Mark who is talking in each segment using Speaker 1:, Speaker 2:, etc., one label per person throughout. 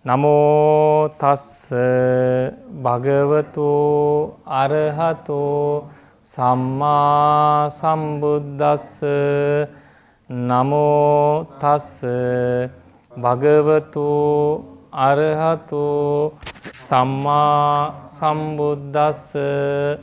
Speaker 1: 나모 타스 바그와토 아르하토 삼마 삼부다스 나모 타스 바그와토 아르하토 삼마 삼부다스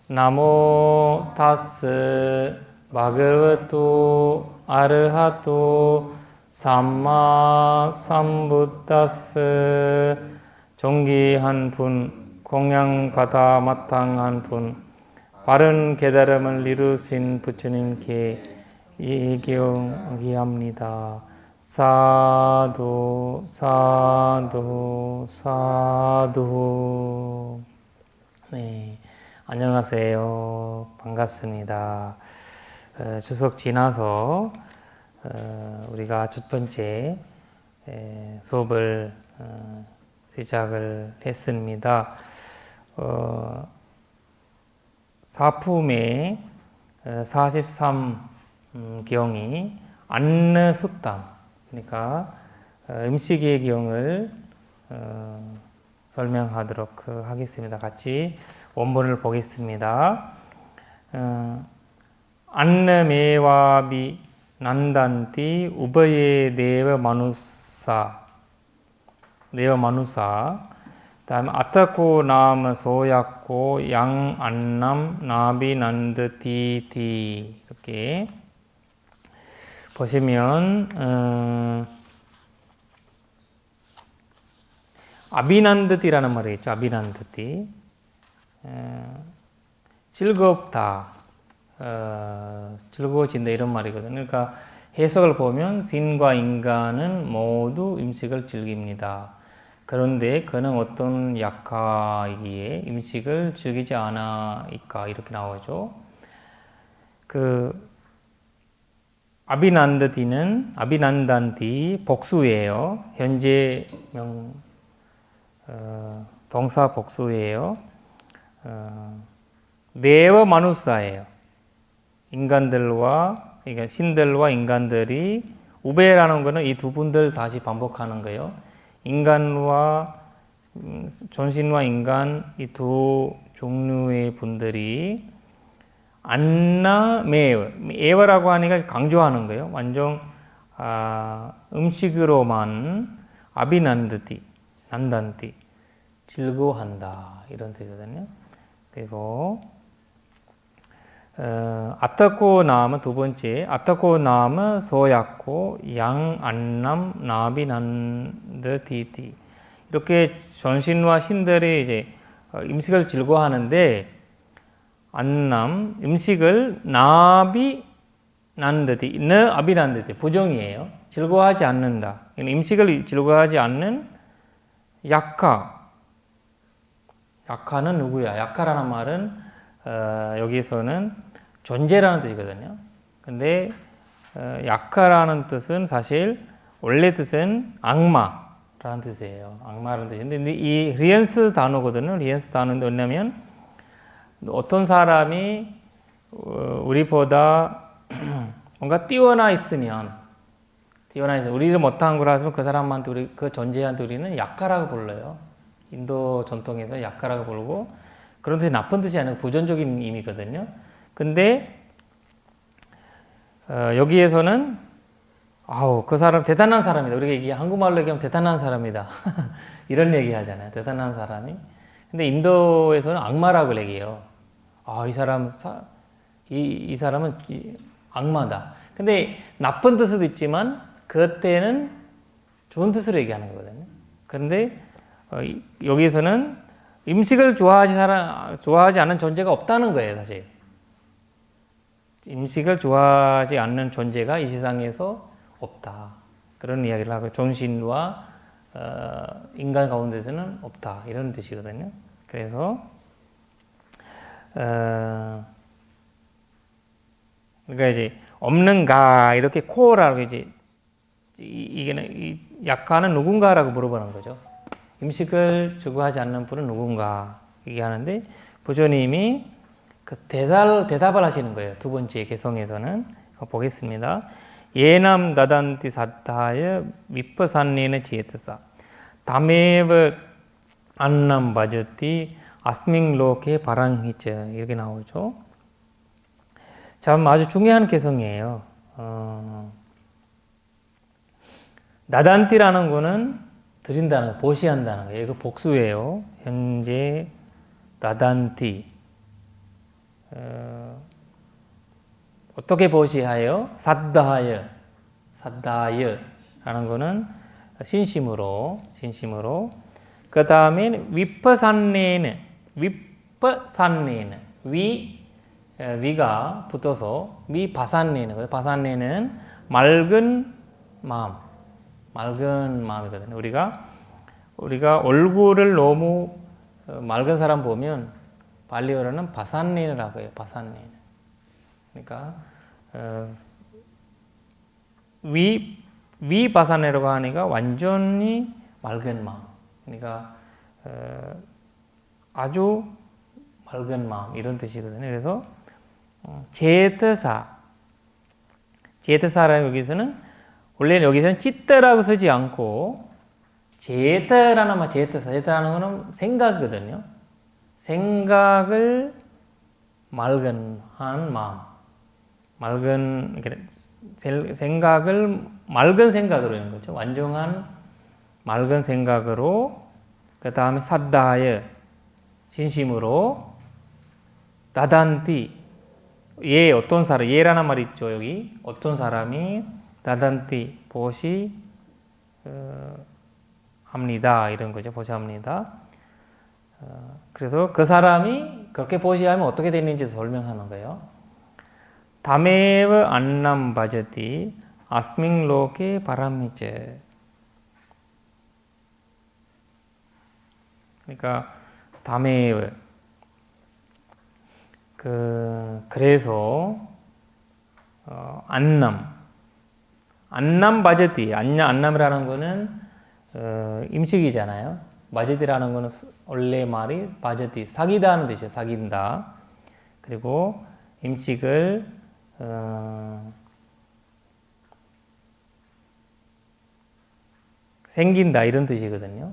Speaker 1: 나모 타스 바그와토 아르하토 삼마 삼부다스 종기 한 분, 공양 바다 마탕 한 분, 바른 깨달음을 이루신 부처님께 예경기합니다. 사두 사두 사두. 네, 안녕하세요. 반갑습니다. 추석 지나서 우리가 첫 번째 수업을 시작을 했습니다. 사품의 43경이 안내숙담, 그러니까 음식의 경을 설명하도록 하겠습니다. 같이 원본을 보겠습니다. 안내메와비 난단티 우버예 네వ 마누사 다음에 아타코 나무 소약고 양 안남 나비 난드티티 이렇게 보시면 아비난드티라는 말이 있죠. 아비난드티 즐겁다, 즐거워진다 이런 말이거든요. 그러니까 해석을 보면 신과 인간은 모두 음식을 즐깁니다. 그런데 그는 어떤 약하이기에 음식을 즐기지 않아일까 이렇게 나오죠. 아비난단티 복수예요. 현재 동사 복수예요. 네వ 마누사예요. 인간들과, 그러니까 신들과 인간들이, 우베라는 거는 이 두 분들 다시 반복하는 거예요. 인간과 존신과 인간 이 두 종류의 분들이 에워라고 하니까 강조하는 거예요. 완전 음식으로만 난단티 즐거워한다 이런 뜻이거든요. 그리고 아타코 나무 두 번째, 아타코 나무 소약코 양 안남 나비 난드티티 이렇게 전신과 신들이 이제 음식을 즐거워하는데 안남 음식을 나비 난드티 아비 난드티 부정이에요. 즐거워하지 않는다. 음식을 즐거워하지 않는 약하는 누구야? 약하라는 말은 여기서는 존재라는 뜻이거든요. 근데 약하라는 뜻은 사실 원래 뜻은 악마라는 뜻이에요. 악마라는 뜻인데 이 리엔스 단어거든요. 리엔스 단어인데 뭐냐면 어떤 사람이 우리보다 뭔가 뛰어나 있으면 우리를 못한 걸 하면 그 사람한테 그 존재한테 우리는 약하라고 불러요. 인도 전통에서 약하라고 부르고 그런 뜻이 나쁜 뜻이 아니고 부정적인 의미거든요. 근데 여기에서는 그 사람 대단한 사람이다. 우리가 이게 한국말로 얘기하면 대단한 사람이다. 이런 얘기 하잖아요. 대단한 사람이. 근데 인도에서는 악마라고 얘기해요. 이 사람은 악마다. 근데 나쁜 뜻도 있지만 그때는 좋은 뜻으로 얘기하는 거거든요. 그런데 여기에서는 음식을 좋아하지 않는 존재가 없다는 거예요, 사실. 음식을 좋아하지 않는 존재가 이 세상에서 없다. 그런 이야기를 하고 존신과 인간 가운데서는 없다. 이런 뜻이거든요. 그래서 그러니까 이제 없는가 이렇게 코어라고 이제 이게 약하는 누군가라고 물어보는 거죠. 음식을 즐거워하지 않는 분은 누군가 얘기하는데 부처님이 그 대답을 하시는 거예요. 두 번째 개성에서는 보겠습니다. 예남 다단티 사타의 미퍼산리는 지혜트사 다메브 안남 바저티 아스밍 로케 바랑히체 이렇게 나오죠. 참 아주 중요한 개성이에요. 나단티라는 거는 드린다는 거, 보시한다는 거예요. 이거 복수예요. 현재 나단티 어떻게 보시하여? 사다하여 라는 거는 신심으로 그 다음에 위가 붙어서 위바산네는 바산네는 맑은 마음이거든요. 우리가 얼굴을 너무 맑은 사람 보면 발리어로는 바산네라고 해요. 바산네. 그러니까 위바산네라고 하니까 완전히 맑은 마음. 그러니까 아주 맑은 마음 이런 뜻이거든요. 그래서 제트사라는 여기서는 원래는 여기서는 찌뜨라고 쓰지 않고 제트라는 말 제트라는 거는 생각이거든요. 생각을 맑은 마음, 생각을 맑은 생각으로 하는 거죠. 완전한 맑은 생각으로 그 다음에 사다하여 진심으로 나단티 어떤 사람 예라는 말 있죠. 여기 어떤 사람이 나단티 보시 합니다 이런 거죠. 보시합니다. 그래서 그 사람이 그렇게 보시하면 어떻게 되는지 설명하는 거예요. 다메브 안남 바저티 아스밍 로케 바람이제. 그러니까 다메브 그래서 안남 바저티 안남이라는 거는 임식이잖아요. 바저티라는 거는 원래 말이 바저티 사귀다는 뜻이에요. 사귄다. 그리고 임식을 생긴다 이런 뜻이거든요.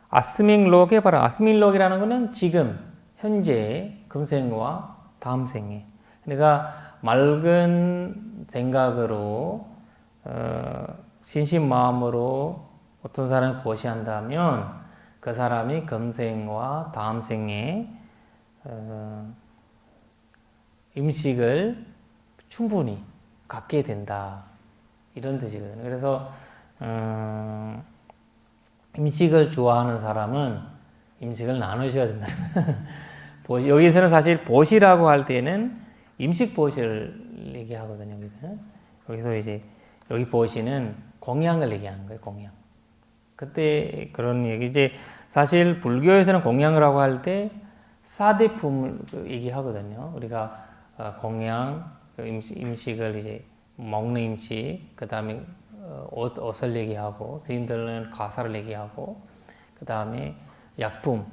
Speaker 1: 아스밍록에 바로 아스밍록이라는 거는 지금 현재 금생과 다음 생에. 그러니까 맑은 생각으로 신심 마음으로 어떤 사람을 보시한다면 그 사람이 금생과 다음 생에 임식을 충분히 갖게 된다 이런 뜻이거든요. 그래서 임식을 좋아하는 사람은 임식을 나누셔야 된다. 여기서는 사실 보시라고 할 때는 임식 보시를 얘기하거든요. 여기서 이제 여기 보시는 공양을 얘기하는 거예요. 공양. 그때 그런 얘기 이제 사실 불교에서는 공양이라고 할 때 사대품을 얘기하거든요. 우리가 공양 임식을 이제 먹는 임식, 그 다음에 옷을 얘기하고, 스님들은 가사를 얘기하고, 그 다음에 약품,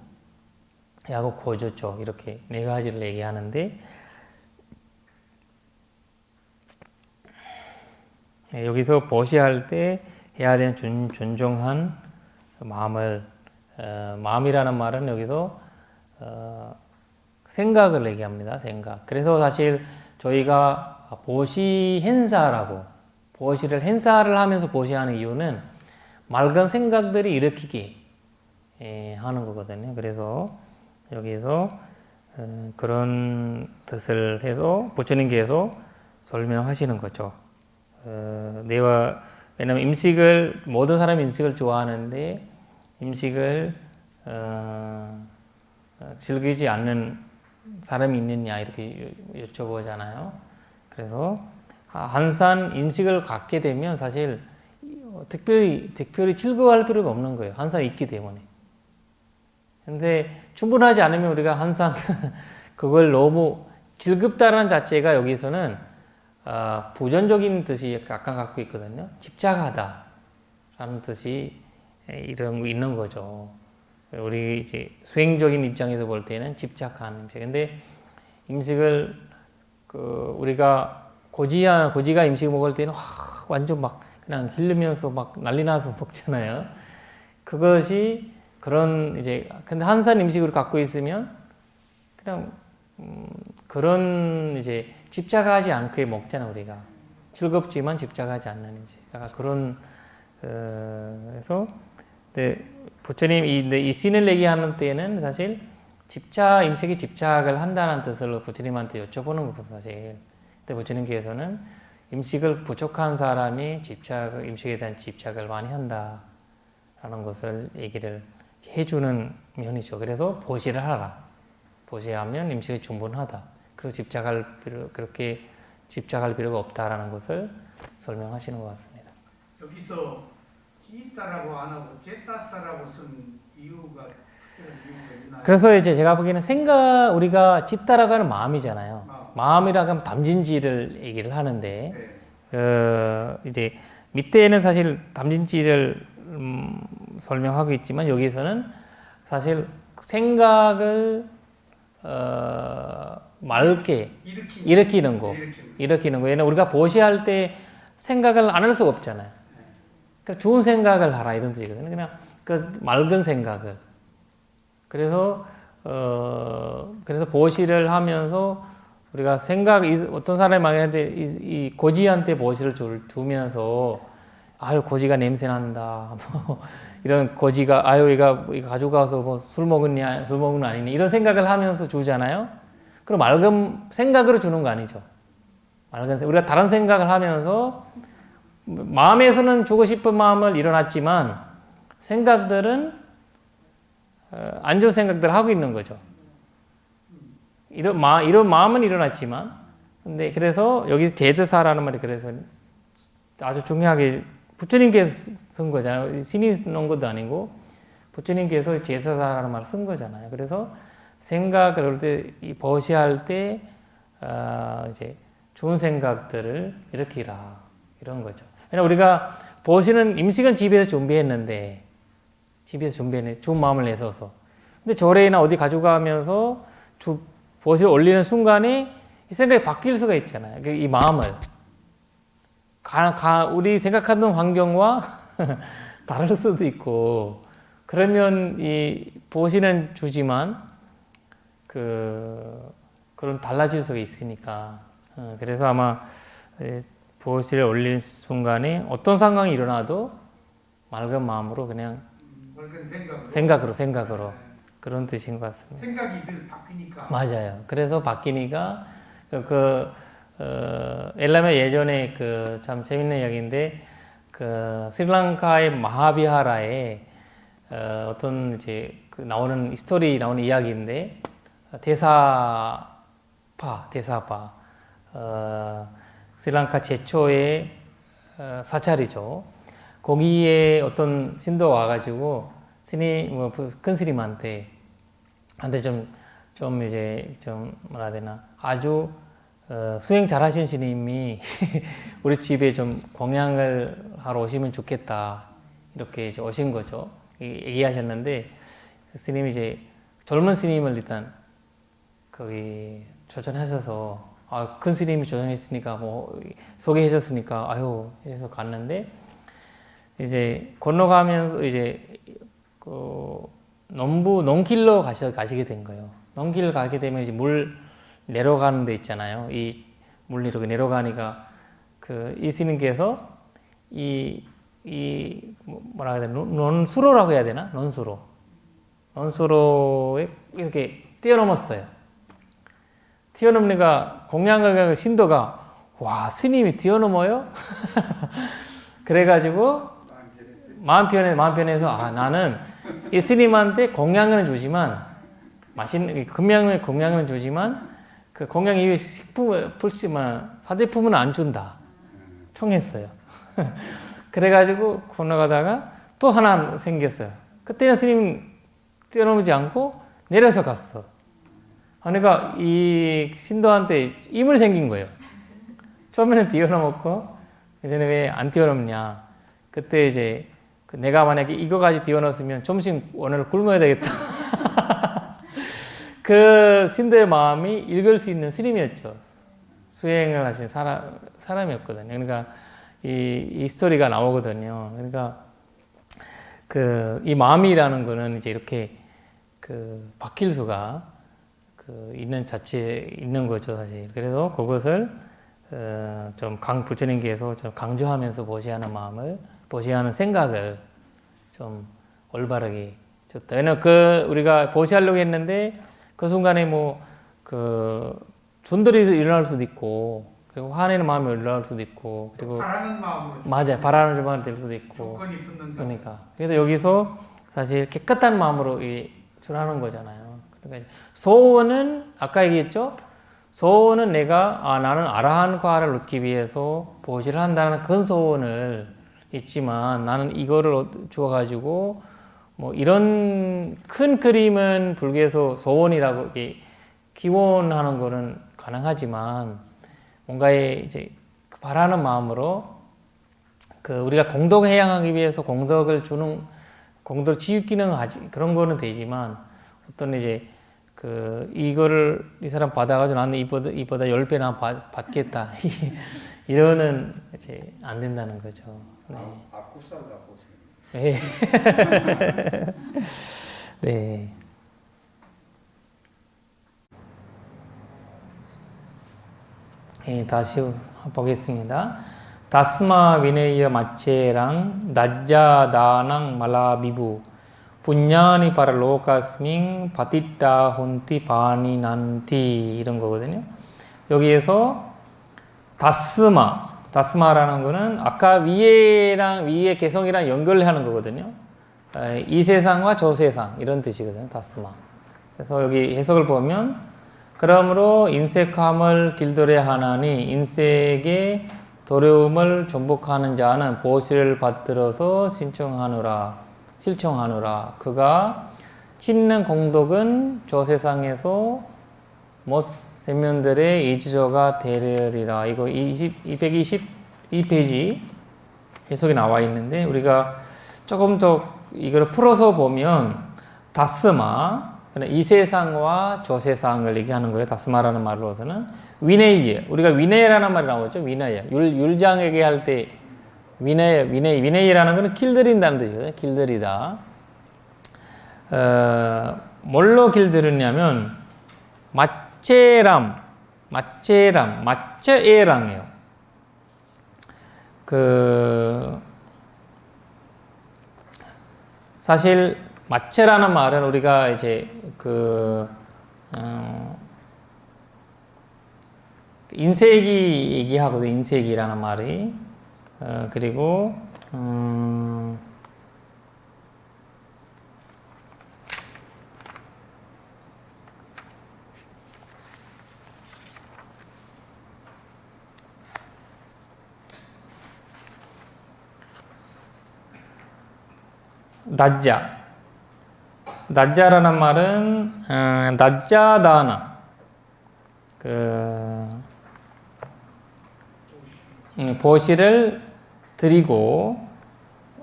Speaker 1: 약하고 고조초 이렇게 네 가지를 얘기하는데 여기서 보시할 때 해야 되는 존중한 마음이라는 말은 여기서 생각을 얘기합니다. 생각. 그래서 사실 저희가 보시 보시를 행사를 하면서 보시하는 이유는 맑은 생각들이 일으키게 하는 거거든요. 그래서 여기서 그런 뜻을 해서 부처님께서 설명하시는 거죠. 왜냐면 모든 사람이 음식을 좋아하는데 음식을 즐기지 않는 사람이 있느냐 이렇게 여쭤보잖아요. 그래서 한산 음식을 갖게 되면 사실 특별히 즐거워할 필요가 없는 거예요. 한산 있기 때문에. 근데 충분하지 않으면 우리가 한산 그걸 너무 즐겁다라는 자체가 여기서는 부정적인 뜻이 약간 갖고 있거든요. 집착하다라는 뜻이 이런 거 있는 거죠. 우리 이제 수행적인 입장에서 볼 때는 집착하는 음식. 근데 음식을 우리가 고지가 음식 먹을 때는 완전 막 그냥 흘리면서 막 난리 나서 먹잖아요. 그것이 그런 이제 근데 한산 음식으로 갖고 있으면 그냥 그런 이제 집착하지 않게 먹잖아 우리가. 즐겁지만 집착하지 않는 음식. 약간 그런 그래서 근데 부처님 이 신을 얘기하는 때는 사실 음식에 집착을 한다는 뜻으로 부처님한테 여쭤보는 거고 사실. 근데 부처님께서는 음식을 부족한 사람이 음식에 대한 집착을 많이 한다라는 것을 얘기를 해주는 면이죠. 그래서 보시를 하라. 보시하면 음식이 충분하다. 그리고 그렇게 집착할 필요가 없다라는 것을 설명하시는 것 같습니다.
Speaker 2: 여기서 찌따라고 안 하고 제따사라고 쓴 이유가 있나요?
Speaker 1: 그래서 이제 제가 보기에는 우리가 찌따라고 하는 마음이잖아요. 마음이라고 하면 담진지를 얘기를 하는데, 이제 밑에는 사실 담진지를 설명하고 있지만 여기서는 사실 생각을 맑게 일으키는 거. 왜냐면 우리가 보시할 때 생각을 안 할 수가 없잖아요. 그러니까 좋은 생각을 하라 이런 뜻이거든요. 그냥 그 맑은 생각을. 그래서 보시를 하면서 우리가 어떤 사람이 만약에 이 고지한테 보시를 두면서 아유 고지가 냄새 난다. 뭐 이런 고지가 아유 얘가 가져가서 뭐 술 먹은 거 아니니 이런 생각을 하면서 주잖아요. 그럼 맑은 생각으로 주는 거 아니죠. 우리가 다른 생각을 하면서 마음에서는 주고 싶은 마음을 일어났지만 생각들은 안 좋은 생각들을 하고 있는 거죠. 이런 마음은 일어났지만 근데 그래서 여기서 제드사라는 말이 그래서 아주 중요하게 부처님께서 쓴 거잖아요. 신이 넣은 것도 아니고 부처님께서 제사사라는 말을 쓴 거잖아요. 그래서 생각을 버시할 때 이제 좋은 생각들을 일으키라 이런 거죠. 왜냐면 우리가 버시는 음식은 집에서 준비했는데 좋은 마음을 내서서 근데 절에나 어디 가져가면서 버시를 올리는 순간에 이 생각이 바뀔 수가 있잖아요. 이 마음을 우리 생각하는 환경과 다를 수도 있고 그러면 이 보시는 주지만 그런 달라질 수가 있으니까 그래서 아마 보시를 올리는 순간에 어떤 상황이 일어나도 맑은 마음으로 그냥 생각으로 그런 뜻인 것 같습니다.
Speaker 2: 생각이 늘 바뀌니까.
Speaker 1: 맞아요. 그래서 바뀌니까 엘라메 예전에 참 재밌는 이야기인데 스리랑카의 마하비하라에 어떤 이제 나오는 이야기인데 대사파 스리랑카 최초의 사찰이죠. 거기에 어떤 신도 와가지고 큰 스님한테 좀 뭐라 해야 되나 아주 수행 잘하신 스님이 우리 집에 좀 공양을 하러 오시면 좋겠다 이렇게 이제 오신 거죠. 얘기하셨는데 스님이 이제 젊은 스님을 일단 거기 초청하셔서 큰 스님이 초청했으니까 뭐 소개해 줬으니까 아유 해서 갔는데 이제 건너가면서 이제 농길로 가시게 된 거예요. 농길 가게 되면 이제 물 내려가는 데 있잖아요. 이 물 이렇게 내려가니까 이 스님께서 뭐라 해야 되나 논수로라고 해야 되나 논수로에 이렇게 뛰어넘었어요. 뛰어넘으니까 공양을 신도가 와 스님이 뛰어넘어요? 그래가지고 마음 편해서 나는 이 스님한테 공양은 주지만 맛있는 공양은 주지만 그 공양 이외 식품을 사대품은 안 준다 청했어요. 그래가지고 건너가다가 또 하나 생겼어요. 그때는 스님 뛰어넘지 않고 내려서 갔어. 그러니까 이 신도한테 임을 생긴 거예요. 처음에는 뛰어넘었고 이제는 왜 안 뛰어넘냐. 그때 이제 내가 만약에 이거까지 뛰어넘었으면 점심 오늘 굶어야 되겠다. 그 신도의 마음이 읽을 수 있는 스님이었죠. 수행을 하신 사람이었거든요. 그러니까 이 스토리가 나오거든요. 그러니까 이 마음이라는 거는 이제 이렇게 바뀔 수가 있는 자체에 있는 거죠, 사실. 그래서 그것을 좀 부처님께서 좀 강조하면서 보시하는 마음을, 보시하는 생각을 좀 올바르게 줬다. 왜냐면 우리가 보시하려고 했는데 그 순간에 존들이 일어날 수도 있고, 그리고 화내는 마음이 일어날 수도 있고, 그리고
Speaker 2: 바라는 마음으로
Speaker 1: 맞아요. 바라는 마음이 될 수도 있고.
Speaker 2: 조건이 붙는다.
Speaker 1: 그러니까. 그래서 여기서 사실 깨끗한 마음으로 출하는 거잖아요. 그러니까 소원은 아까 얘기했죠. 소원은 나는 아라한과를 얻기 위해서 보시를 한다는 큰 소원을 있지만 나는 이거를 주어가지고 이런 큰 그림은 불교에서 소원이라고 기원하는 거는 가능하지만 뭔가의 이제 바라는 마음으로 우리가 공덕 해양하기 위해서 공덕을 지키는 그런 거는 되지만 어떤 이제 이거를 이 사람 받아가지고 나는 이보다 10배나 받겠다. 이러는 이제 안 된다는 거죠. 네.
Speaker 2: 앞구살 갖고
Speaker 1: 네. 네. 네, 다시 보겠습니다. 다스마 비네이여 마체랑 나자다낭 말라비부 분야니 파라로카스밍 바티타 혼티 바니난티 이런 거거든요. 여기에서 다스마라는 거는 아까 위의 개성이랑 연결하는 거거든요. 이 세상과 저 세상 이런 뜻이거든요. 다스마. 그래서 여기 해석을 보면 그러므로 인색함을 길들여 하나니 인색의 도려움을 전복하는 자는 보시를 받들어서 실청하노라. 그가 짓는 공덕은 저 세상에서 못 세면들의 이지조가 되리라. 이거 222페이지 해석이 나와 있는데 우리가 조금 더 이걸 풀어서 보면 다스마 이 세상과 저 세상을 얘기하는 거예요. 다스마라는 말로서는 위네이, 우리가 위네이라는 말이 나오죠. 위네이, 율장 얘기할 때 위네이라는 것은 길들인다는 뜻이거든요. 길들이다. 뭘로 길들였냐면 마체에랑이에요. 사실 마체라는 말은 우리가 이제 인색이 얘기하거든. 인색이라는 말이. 그리고 낮자라는 말은 낮자다나 보시를 드리고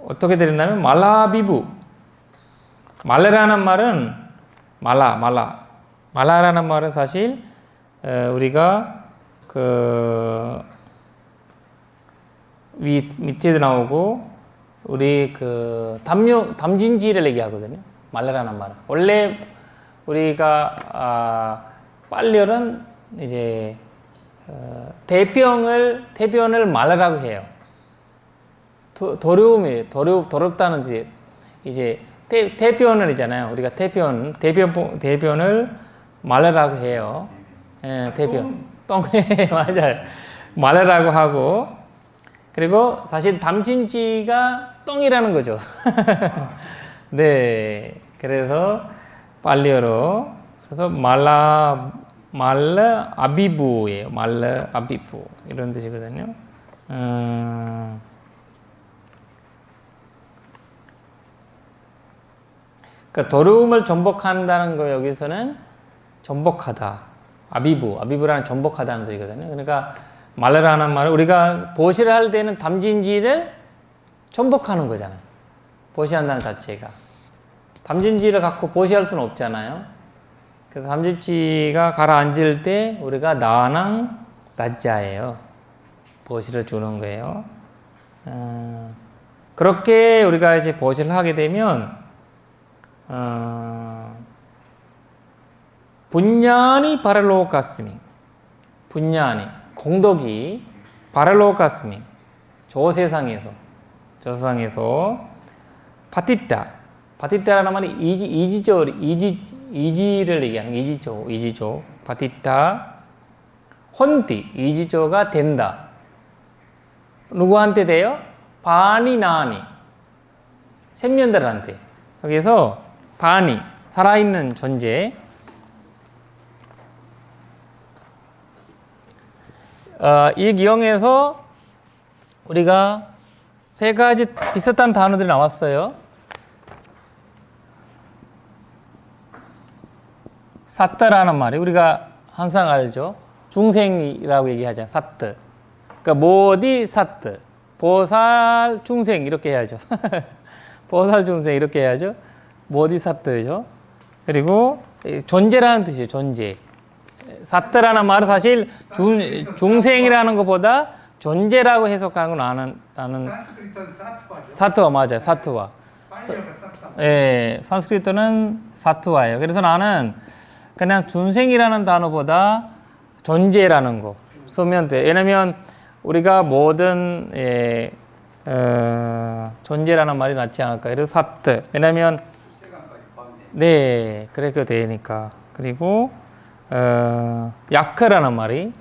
Speaker 1: 어떻게 드리냐면 말라라는 말은 말라라는 말은 사실 우리가 밑에도 나오고 우리 담진지를 얘기하거든요. 말라라는 말은 원래 우리가 빨렬은 이제 대변을 말라라고 해요. 더럽다는 이제 대변을 있잖아요. 우리가 대변을 말라라고 해요. 예, 대변 똥 맞아요. 말라라고 하고 그리고 사실 담진지가 똥이라는 거죠. 네, 그래서 빨리어로 그래서 말라 아비부예요. 말라 아비부 이런 뜻이거든요. 그러니까 더러움을 전복한다는 거 여기서는 전복하다. 아비부라는 전복하다는 뜻이거든요. 그러니까 말라라는 말은 우리가 보시를 할 때는 담진지를 전복하는 거잖아요. 보시한다는 자체가. 담진지를 갖고 보시할 수는 없잖아요. 그래서 담진지가 가라앉을 때 우리가 낮자예요. 보시를 주는 거예요. 그렇게 우리가 이제 보시를 하게 되면 분야니 바랄로카스미, 분야니 공덕이 바랄로카스미, 저 세상에서 바티타라는 말이 이지를 얘기하는 이지조, 바티타, 혼티, 이지조가 된다. 누구한테 돼요? 바니 나니, 생명들한테. 여기서 바니, 살아있는 존재. 이 기형에서 우리가 세 가지 비슷한 단어들이 나왔어요. 사트라는 말이 우리가 항상 알죠. 중생이라고 얘기하잖아요. 사트. 그러니까 모디 사트. 보살 중생 이렇게 해야죠. 보살 중생 이렇게 해야죠. 모디 사트죠. 그리고 존재라는 뜻이에요. 존재. 사트라는 말은 사실 중생이라는 것보다 존재라고 해석하는 건 나는
Speaker 2: 산스크리트는 사트바죠.
Speaker 1: 사트와 맞아요. 사트와.
Speaker 2: 파니어가 사트바.
Speaker 1: 예, 산스크리트는 사트와예요. 그래서 나는 그냥 중생이라는 단어보다 존재라는 거 쓰면 돼. 왜냐면 우리가 모든 존재라는 말이 낫지 않을까. 그래서 사트. 왜냐면
Speaker 2: 세간까지 봤네.
Speaker 1: 네, 그렇게 되니까. 그리고 야크라는 말이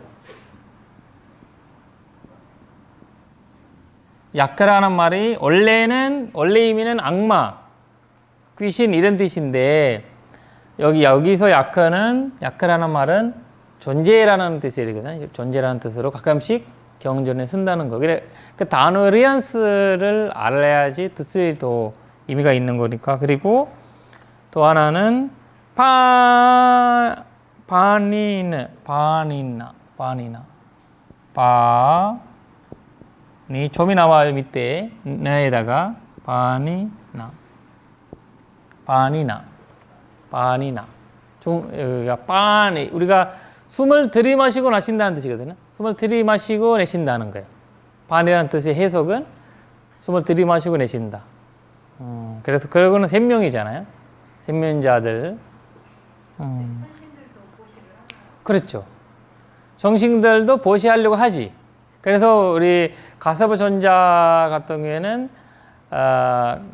Speaker 1: 원래 의미는 악마, 귀신 이런 뜻인데 여기서 야크라는 말은 존재라는 뜻이거든요. 존재라는 뜻으로 가끔씩 경전에 쓴다는 거. 그래 그 단어 뉘앙스를 알아야지 뜻이 더 의미가 있는 거니까. 그리고 또 하나는 니 점이 나와요. 밑에 나에다가 바니나 바니 우리가 숨을 들이마시고 나신다는 뜻이거든요. 숨을 들이마시고 내쉰다는 거예요. 바니라는 뜻의 해석은 숨을 들이마시고 내쉰다. 그래서 그러고는 생명이잖아요. 생명자들. 그렇죠. 정신들도 보시하려고 하지. 그래서 우리 가서브 전자 같은 경우에는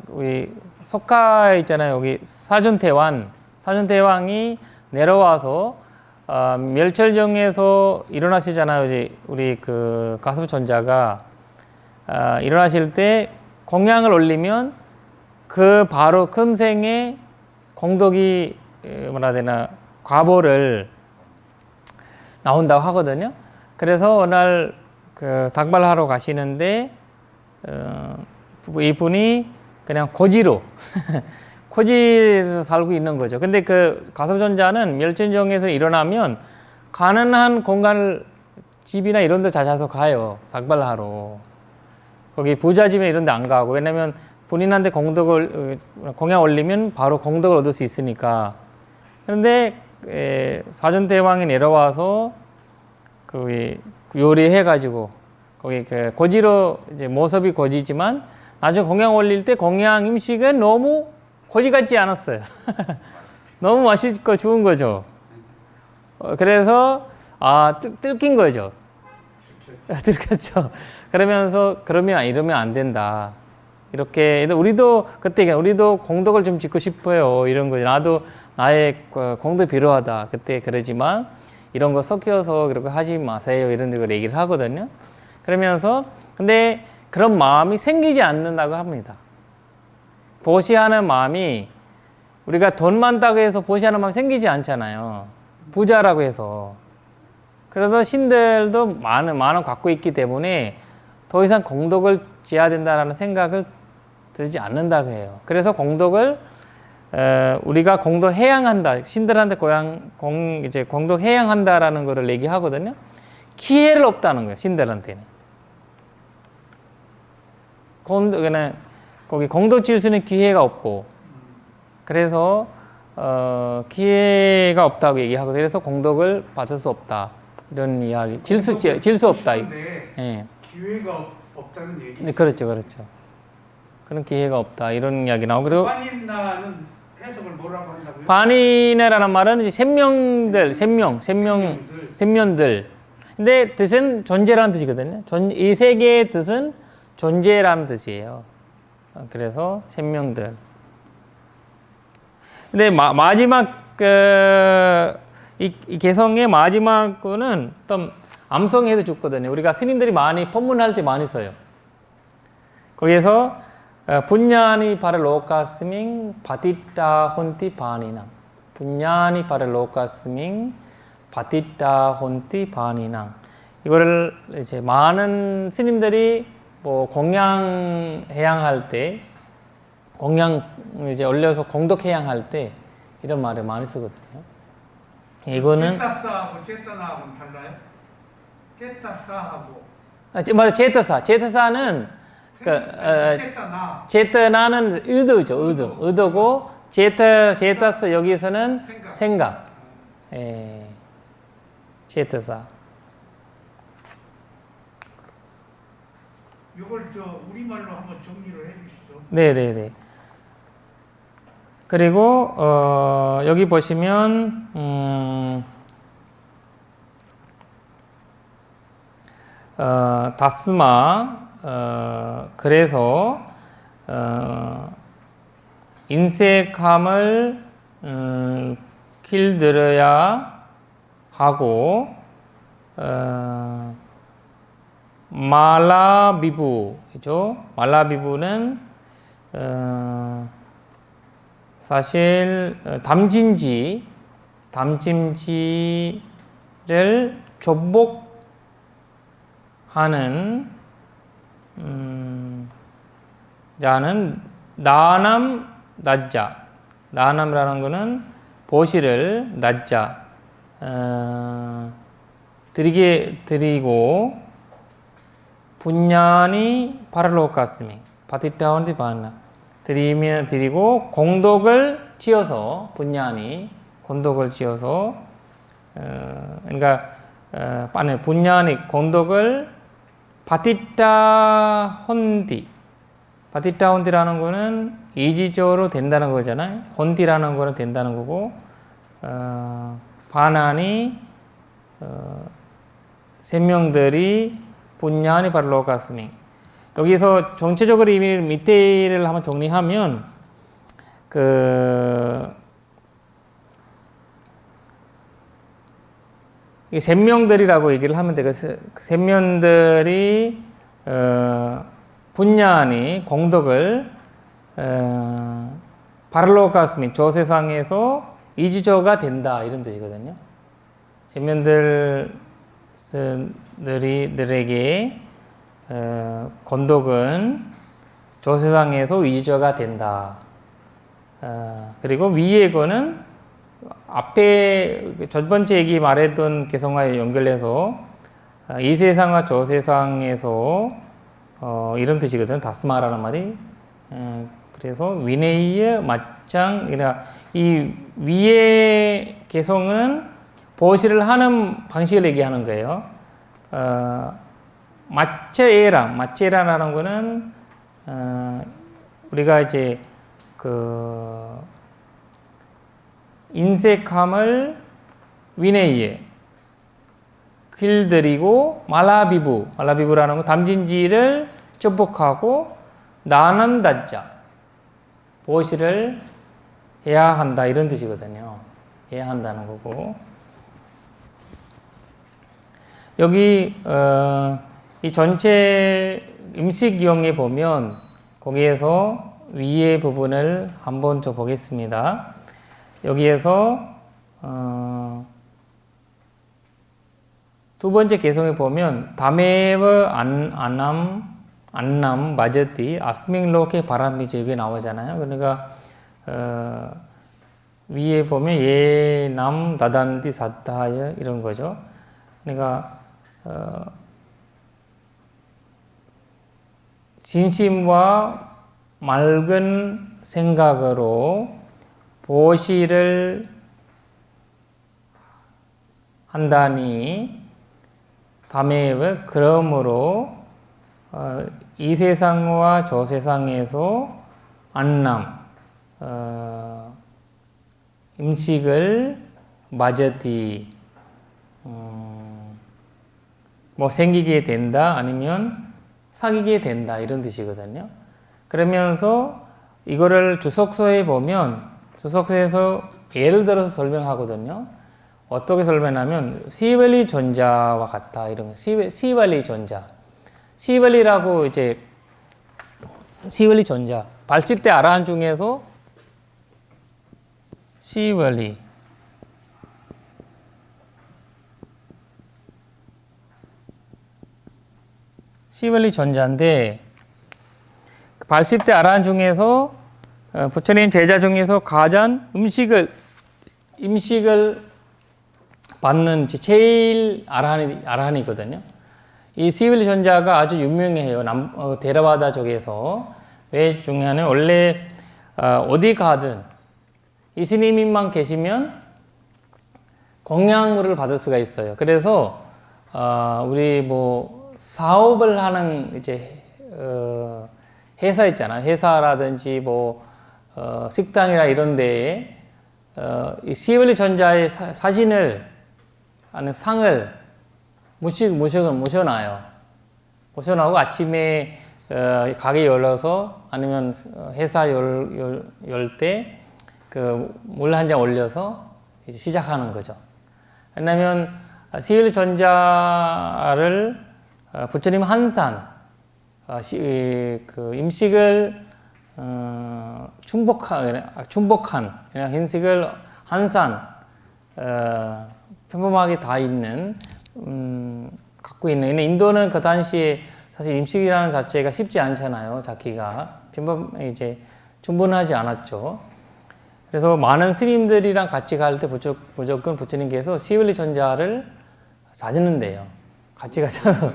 Speaker 1: 우리 석가 있잖아요. 여기 사준대왕이 내려와서 멸철정에서 일어나시잖아요. 이제 우리 그 가서브 전자가 일어나실 때 공양을 올리면 그 바로 금생에 공덕이 뭐라 해야 되나 과보를 나온다고 하거든요. 그래서 어느 날 그 닭발하러 가시는데 이분이 그냥 고지로 살고 있는 거죠. 근데 그 가섭전자는 멸천정에서 일어나면 가난한 공간을 집이나 이런 데 찾아서 가요. 닭발하러. 거기 부자 집이나 이런 데 안 가고. 왜냐면 본인한테 공양 올리면 바로 공덕을 얻을 수 있으니까. 그런데 사전대왕이 내려와서 그 요리해가지고 거기 그 고지로 이제 모습이 고지지만 나중에 공양 올릴 때 공양 음식은 너무 고지 같지 않았어요. 너무 맛있고 좋은 거죠. 그래서 뜯긴 거죠. 들켰죠. 그러면서 이러면 안 된다. 이렇게 우리도 공덕을 좀 짓고 싶어요. 이런 거죠. 나도 나의 공덕이 필요하다. 그때 그러지만 이런 거 섞여서 그렇게 하지 마세요. 이런 걸 얘기를 하거든요. 그러면서 근데 그런 마음이 생기지 않는다고 합니다. 보시하는 마음이 우리가 돈 많다고 해서 보시하는 마음이 생기지 않잖아요. 부자라고 해서. 그래서 신들도 많은 갖고 있기 때문에 더 이상 공덕을 지어야 된다는 생각을 들지 않는다고 해요. 그래서 공덕을 우리가 공덕 해양한다. 신들한테 이제 공덕 해양한다라는 거를 얘기하거든요. 기회를 없다는 거예요. 신들한테는. 거기 공덕 지을 수 있는 기회가 없고. 그래서 기회가 없다고 얘기하고 그래서 공덕을 받을 수 없다. 이런 이야기. 질 수 없다.
Speaker 2: 근데
Speaker 1: 예.
Speaker 2: 기회가 없다는 얘기.
Speaker 1: 네, 그렇죠. 그런 기회가 없다. 이런 이야기 나오고 그리고
Speaker 2: 반인나는 해석을 뭐라고 한다고요?
Speaker 1: 반인이라는 말은 이제 생명들. 근데 뜻은 존재라는 뜻이거든요. 이 세 개의 뜻은 존재라는 뜻이에요. 그래서 생명들. 근데 마지막 이 개성의 마지막 거는 좀 암송해도 좋거든요. 우리가 스님들이 많이 법문할 때 많이 써요. 거기에서 분야니 파를 로카스밍 바티타 혼티 바니낭 분야니 파를 로카스밍 바티타 혼티 바니낭 이거를 이제 많은 스님들이 뭐 공양 해양할 때 공양 이제 올려서 공덕 해양할 때 이런 말을 많이 쓰거든요. 이거는
Speaker 2: 제타사하고 제타나하고는 달라요? 제타사하고
Speaker 1: 맞아 제타사는
Speaker 2: 제타나
Speaker 1: 제타나는 의도죠. 의도고 제타스 여기서는 생각. 예. 제타사.
Speaker 2: 이걸 저 우리말로 한번 정리를 해주시죠.
Speaker 1: 네네네. 그리고 여기 보시면 다스마 그래서 인색함을 길들여야 하고 말라비부죠. 말라비부는 사실 담진지를 조복하는 자는 나남낫자. 나남이라는 것은 보시를 낫자 드리고 분야니 파랄로카스미 바티타온디 바나 드리고 공덕을 지어서 분야니 공덕을 지어서 그러니까 분야니 공덕을 바티타혼디라는 거는 이지적으로 된다는 거잖아요. 혼디라는 거는 된다는 거고 바나니 생명들이 분야니 바랄로카스미 여기서 전체적으로 이미 밑에를 한번 정리하면 이 생명들이라고 얘기를 하면 되고 생명들이 분야니 공덕을 바랄로카스미 저 세상에서 이지저가 된다 이런 뜻이거든요. 생명들에게 건덕은 저 세상에서 이지저가 된다. 그리고 위에 거는 앞에 첫 번째 얘기 말했던 개성과 연결해서 이 세상과 저 세상에서 이런 뜻이거든. 다스마라는 말이. 그래서 위네이의 맞짱. 그러니까 이 위의 개성은 보시를 하는 방식을 얘기하는 거예요. 마체라는 거는 우리가 이제 인색함을 위네이에 길들이고 말라비부라는 거 담진지를 축복하고 나남다자 보시를 해야 한다 이런 뜻이거든요. 해야 한다는 거고 여기 이 전체 임시기용에 보면 거기에서 위의 부분을 한번 더 보겠습니다. 여기에서 두 번째 개성에 보면 다메브 안남 마저띠 아스밍로케 바람이지 여기 나오잖아요. 그러니까 위에 보면 예남 다단디 사타하여 이런 거죠. 그러니까 진심과 맑은 생각으로 보시를 한다니 다메브 그러므로 이 세상과 저 세상에서 안남, 음식을 맞이디, 뭐 생기게 된다 아니면 사귀게 된다 이런 뜻이거든요. 그러면서 이거를 주석서에 보면 주석서에서 예를 들어서 설명하거든요. 어떻게 설명하면 시밸리 전자와 같다 이런 거. 시밸리 전자. 시밸리라고 이제 시밸리 전자. 발식대 아라한 중에서 시밸리. 시밸리 전자인데 발식대 아라한 중에서 부처님 제자 중에서 가장 음식을 받는 제일 아라한이거든요. 이 시밸리 전자가 아주 유명해요. 데라와다 쪽에서. 왜 중요하냐면 원래 어디 가든 이 스님만 계시면 공양물을 받을 수가 있어요. 그래서 우리 뭐 사업을 하는 이제 회사 있잖아요. 회사라든지 뭐 식당이나 이런 데에 이 시밸리 전자의 사진을 아니 상을 모셔놔요. 모셔놓고 아침에 가게 열어서 아니면 회사 열 때 그 물 한 잔 올려서 이제 시작하는 거죠. 왜냐하면 시밸리 전자를 부처님 한산 그 음식을 충복한 음식을 한산 평범하게 다 있는 갖고 있는 인도는 그 당시에 사실 음식이라는 자체가 쉽지 않잖아요. 잡기가 이제 충분하지 않았죠. 그래서 많은 스님들이랑 같이 갈 때 무조건 부처님께서 시밸리 전자를 사주는데요. 같이 가서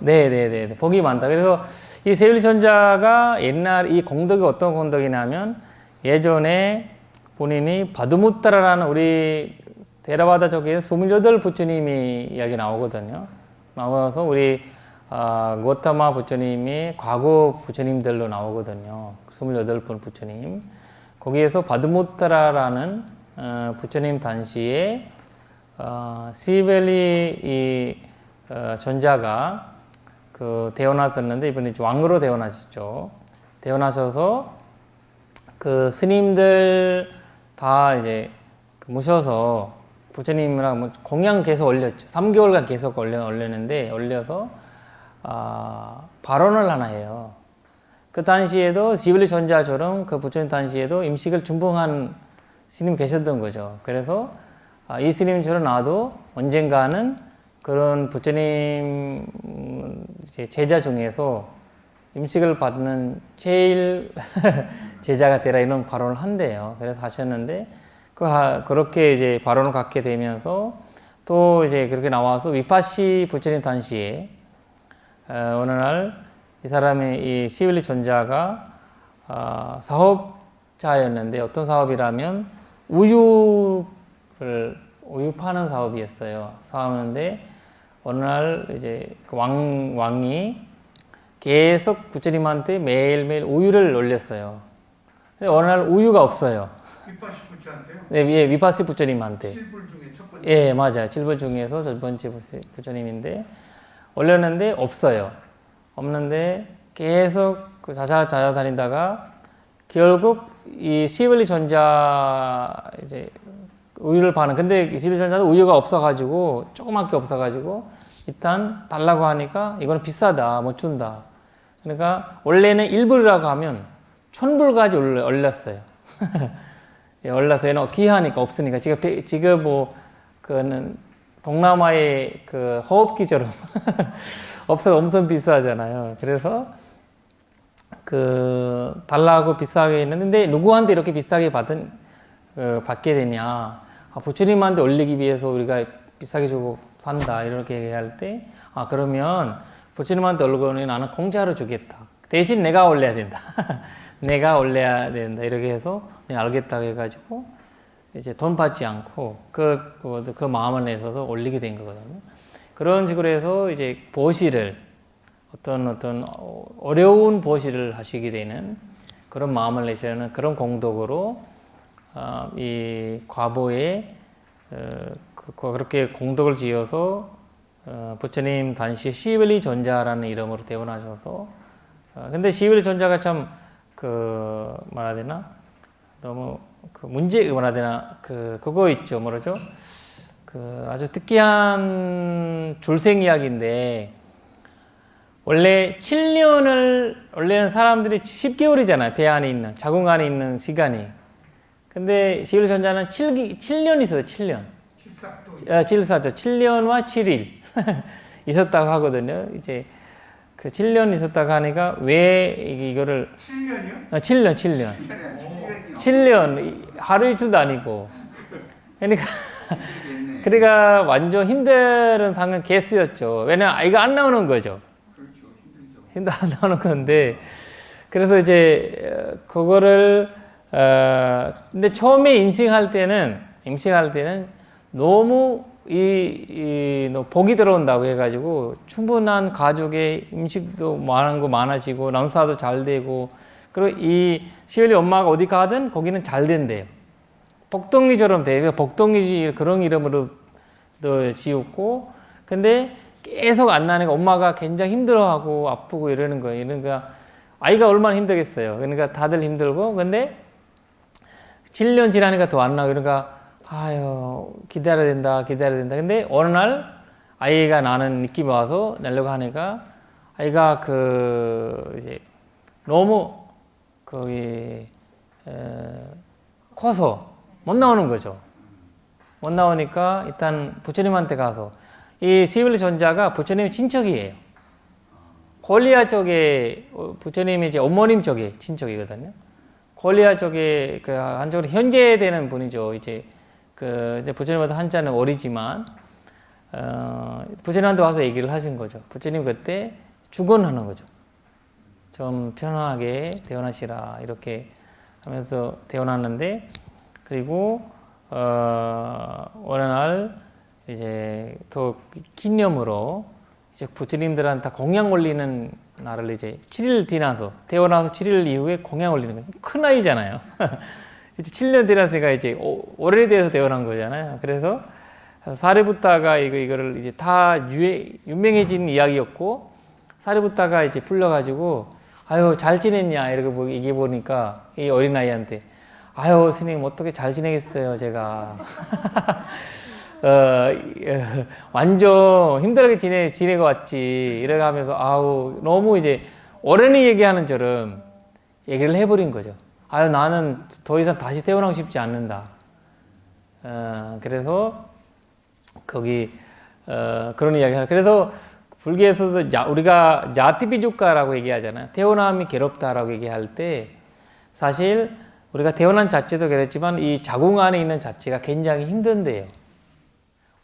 Speaker 1: 네네네 복이 많다. 그래서 이 시밸리 전자가 옛날 이 공덕이 어떤 공덕이냐면 예전에 본인이 바두무타라라는 우리 데라와다 쪽에 28 부처님이 이야기 나오거든요. 나와서 우리 고타마 부처님이 과거 부처님들로 나오거든요. 28분 부처님. 거기에서 바두무타라라는 부처님 당시에 시밸리 이 전자가 그 태어났었는데 이번에 왕으로 태어나셨죠. 태어나셔서 그 스님들 다 이제 모셔서 부처님이랑 공양 계속 올렸죠. 3개월간 계속 올려서 발언을 하나 해요. 그 당시에도 시밸리 전자처럼 그 부처님 당시에도 음식을 준봉한 스님이 계셨던 거죠. 그래서 이 스님처럼 나도 언젠가는 그런 부처님 제자 중에서 음식을 받는 제일 제자가 되라 이런 발언을 한대요. 그래서 하셨는데 그렇게 이제 발언을 갖게 되면서 또 이제 그렇게 나와서 위파시 부처님 당시에 어느 날 이 사람의 이 시밸리 전자가 사업자였는데 어떤 사업이라면 우유 파는 사업이었어요. 사업하는데 어느 날 이제 그 왕이 계속 부처님한테 매일매일 우유를 올렸어요. 근데 어느 날 우유가 없어요.
Speaker 2: 위파시 부처한테요?
Speaker 1: 네, 예, 위파시 부처님한테.
Speaker 2: 7불 중에 첫 번째.
Speaker 1: 예, 맞아요. 7불 중에서 첫 번째 부처님인데 올렸는데 없어요. 없는데 계속 그 자자 다니다가 결국 이 시밸리 전자 이제 우유를 파는 근데 이 시밸리 전자도 우유가 없어가지고 조그맣게 없어가지고 일단 달라고 하니까 이거는 비싸다 못 준다. 그러니까 원래는 1불이라고 하면 1000불까지 올렸어요. 예, 올라서 얘는 귀하니까 없으니까 지금 뭐 그는 동남아의 그 호흡기처럼 없어서 엄청 비싸잖아요. 그래서 그 달라고 비싸게 했는데 누구한테 이렇게 비싸게 받게 되냐? 부처님한테 올리기 위해서 우리가 비싸게 주고 산다 이렇게 얘기할 때 그러면 부처님한테 올리고는 나는 공짜로 주겠다. 대신 내가 올려야 된다. 내가 올려야 된다 이렇게 해서 알겠다고 해가지고 이제 돈 받지 않고 그 마음을 내서도 올리게 된 거거든요. 그런 식으로 해서 이제 보시를 어떤 어려운 보시를 하시게 되는 그런 마음을 내시는 그런 공덕으로 이 과보에 그렇게 공덕을 지어서 부처님 단시에 시벨리 전자라는 이름으로 태어나셔서 근데 시벨리 전자가 참 뭐라 해야 되나 너무 뭐라 해야 되나 그거 있죠 뭐라죠 아주 특이한 줄생 이야기인데 원래는 사람들이 10개월이잖아요. 배 안에 있는, 자궁 안에 있는 시간이. 근데 시벨리 전자는 7년 있어요, 7년. 칠사죠. 7년과 7일 있었다고 하거든요. 이제 그 7년 있었다고 하니까 왜 이거를
Speaker 2: 7년이요?
Speaker 1: 7년. 7년. 하루 이틀도 아니고. 그러니까 완전 힘든 상황 개수였죠. 왜냐면 아이가 안 나오는 거죠. 힘도 안 나오는 건데 그래서 이제 그거를 근데 처음에 임신할 때는 너무 복이 들어온다고 해가지고 충분한 가족의 음식도 많아지고 남사도 잘 되고 그리고 이 시벨리 엄마가 어디 가든 거기는 잘 된대요. 복덩이처럼 돼요. 복덩이 그런 이름으로 지었고 근데 계속 안 나니까 엄마가 굉장히 힘들어하고 아프고 이러는 거예요. 그러니까 아이가 얼마나 힘들겠어요. 그러니까 다들 힘들고 근데 7년 지나니까 더 안 나고 그러니까 아유 기다려야 된다. 근데 어느 날 아이가 나는 느낌이 와서 내려고 하니까 아이가 이제 너무 커서 못 나오는 거죠. 못 나오니까 일단 부처님한테 가서 이 시벨리 전자가 부처님 친척이에요. 콜리아 쪽에 부처님이 이제 어머님 쪽에 친척이거든요. 콜리아 쪽에 한쪽으로 현재되는 분이죠. 이제 이제 부처님보다 한자는 어리지만 부처님한테 와서 얘기를 하신 거죠. 부처님 그때 축원하는 거죠. 좀 편하게 태어나시라 이렇게 하면서 태어났는데 그리고 어느 날 이제 더 기념으로 이제 부처님들한테 다 공양 올리는 날을 이제 7일 지나서 태어나서 7일 이후에 공양 올리는 거예요. 큰 아이잖아요. 이제 7년 지났으니까 이제 오래돼서 태어난 거잖아요. 그래서 사리부타가 이거를 이제 다 유명해진 이야기였고 사리부타가 이제 불러가지고 아유 잘 지냈냐 이렇게 얘기해 보니까 이 어린 아이한테 아유 스님 어떻게 잘 지내겠어요 제가. 완전 힘들게 지내고 왔지. 이래 가면서, 아우, 너무 이제 어른이 얘기하는 처럼 얘기를 해버린 거죠. 아유, 나는 더 이상 다시 태어나고 싶지 않는다. 그래서, 그런 이야기 하는. 그래서 불교에서도 우리가 자티비주가라고 얘기하잖아요. 태어남이 괴롭다라고 얘기할 때 사실 우리가 태어난 자체도 그렇지만 이 자궁 안에 있는 자체가 굉장히 힘든데요.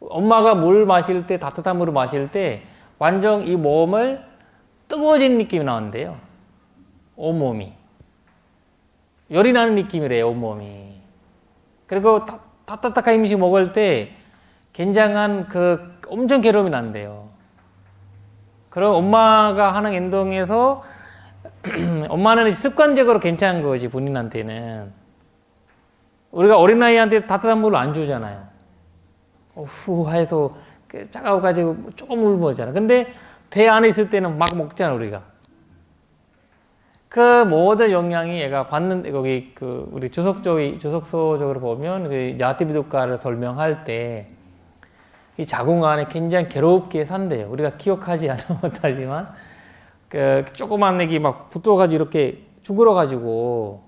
Speaker 1: 엄마가 물 마실 때, 따뜻한 물을 마실 때 완전 이 몸을 뜨거워지는 느낌이 나는데요. 온몸이. 열이 나는 느낌이래요, 온몸이. 그리고 따뜻한 음식 먹을 때 굉장한 엄청 괴로움이 난대요. 그럼 엄마가 하는 행동에서 엄마는 습관적으로 괜찮은 거지, 본인한테는. 우리가 어린아이한테 따뜻한 물을 안 주잖아요. 후 해서 차가워가지고 조금 울보잖아. 근데 배 안에 있을 때는 막 먹잖아 우리가. 그 모든 영향이 얘가 받는 거기 우리 주석서적으로 보면 그 야티비두카를 설명할 때 이 자궁 안에 굉장히 괴롭게 산대요. 우리가 기억하지 않으면 못하지만 조그만 애기 막 붙어가지고 이렇게 죽으러가지고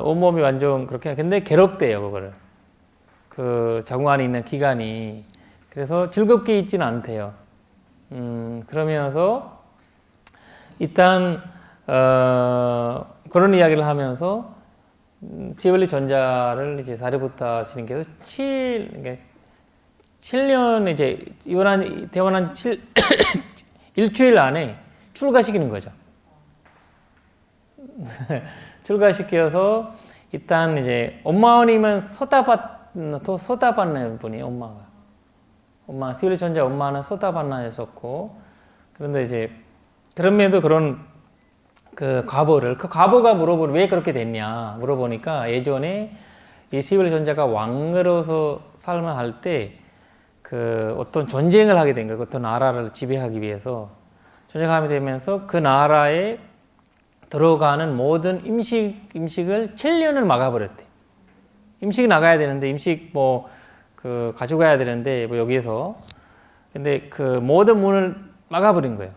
Speaker 1: 온몸이 완전 그렇게 근데 괴롭대요 그거를. 자궁 안에 있는 기관이. 그래서 즐겁게 있지는 않대요. 그러면서 일단 그런 이야기를 하면서 시벨리 전자를 이제 사리부타 스님께서 7년 이제 태어난 지 일주일 안에 출가시키는 거죠. 출가시켜서 일단 이제 엄마님은 소타반나 분이에요. 엄마 시벨리 전자 엄마는 소타반나였었고 그런데 이제 그럼에도 그런 그 과보가 왜 그렇게 됐냐 물어보니까 예전에 이 시빌 전자가 왕으로서 삶을 할 때 그 어떤 전쟁을 하게 된 거예요. 어떤 나라를 지배하기 위해서 전쟁하게 되면서 그 나라에 들어가는 모든 임식을 7년을 막아버렸대. 임식이 나가야 되는데 임식 그 가져가야 되는데 여기에서 근데 그 모든 문을 막아버린 거예요.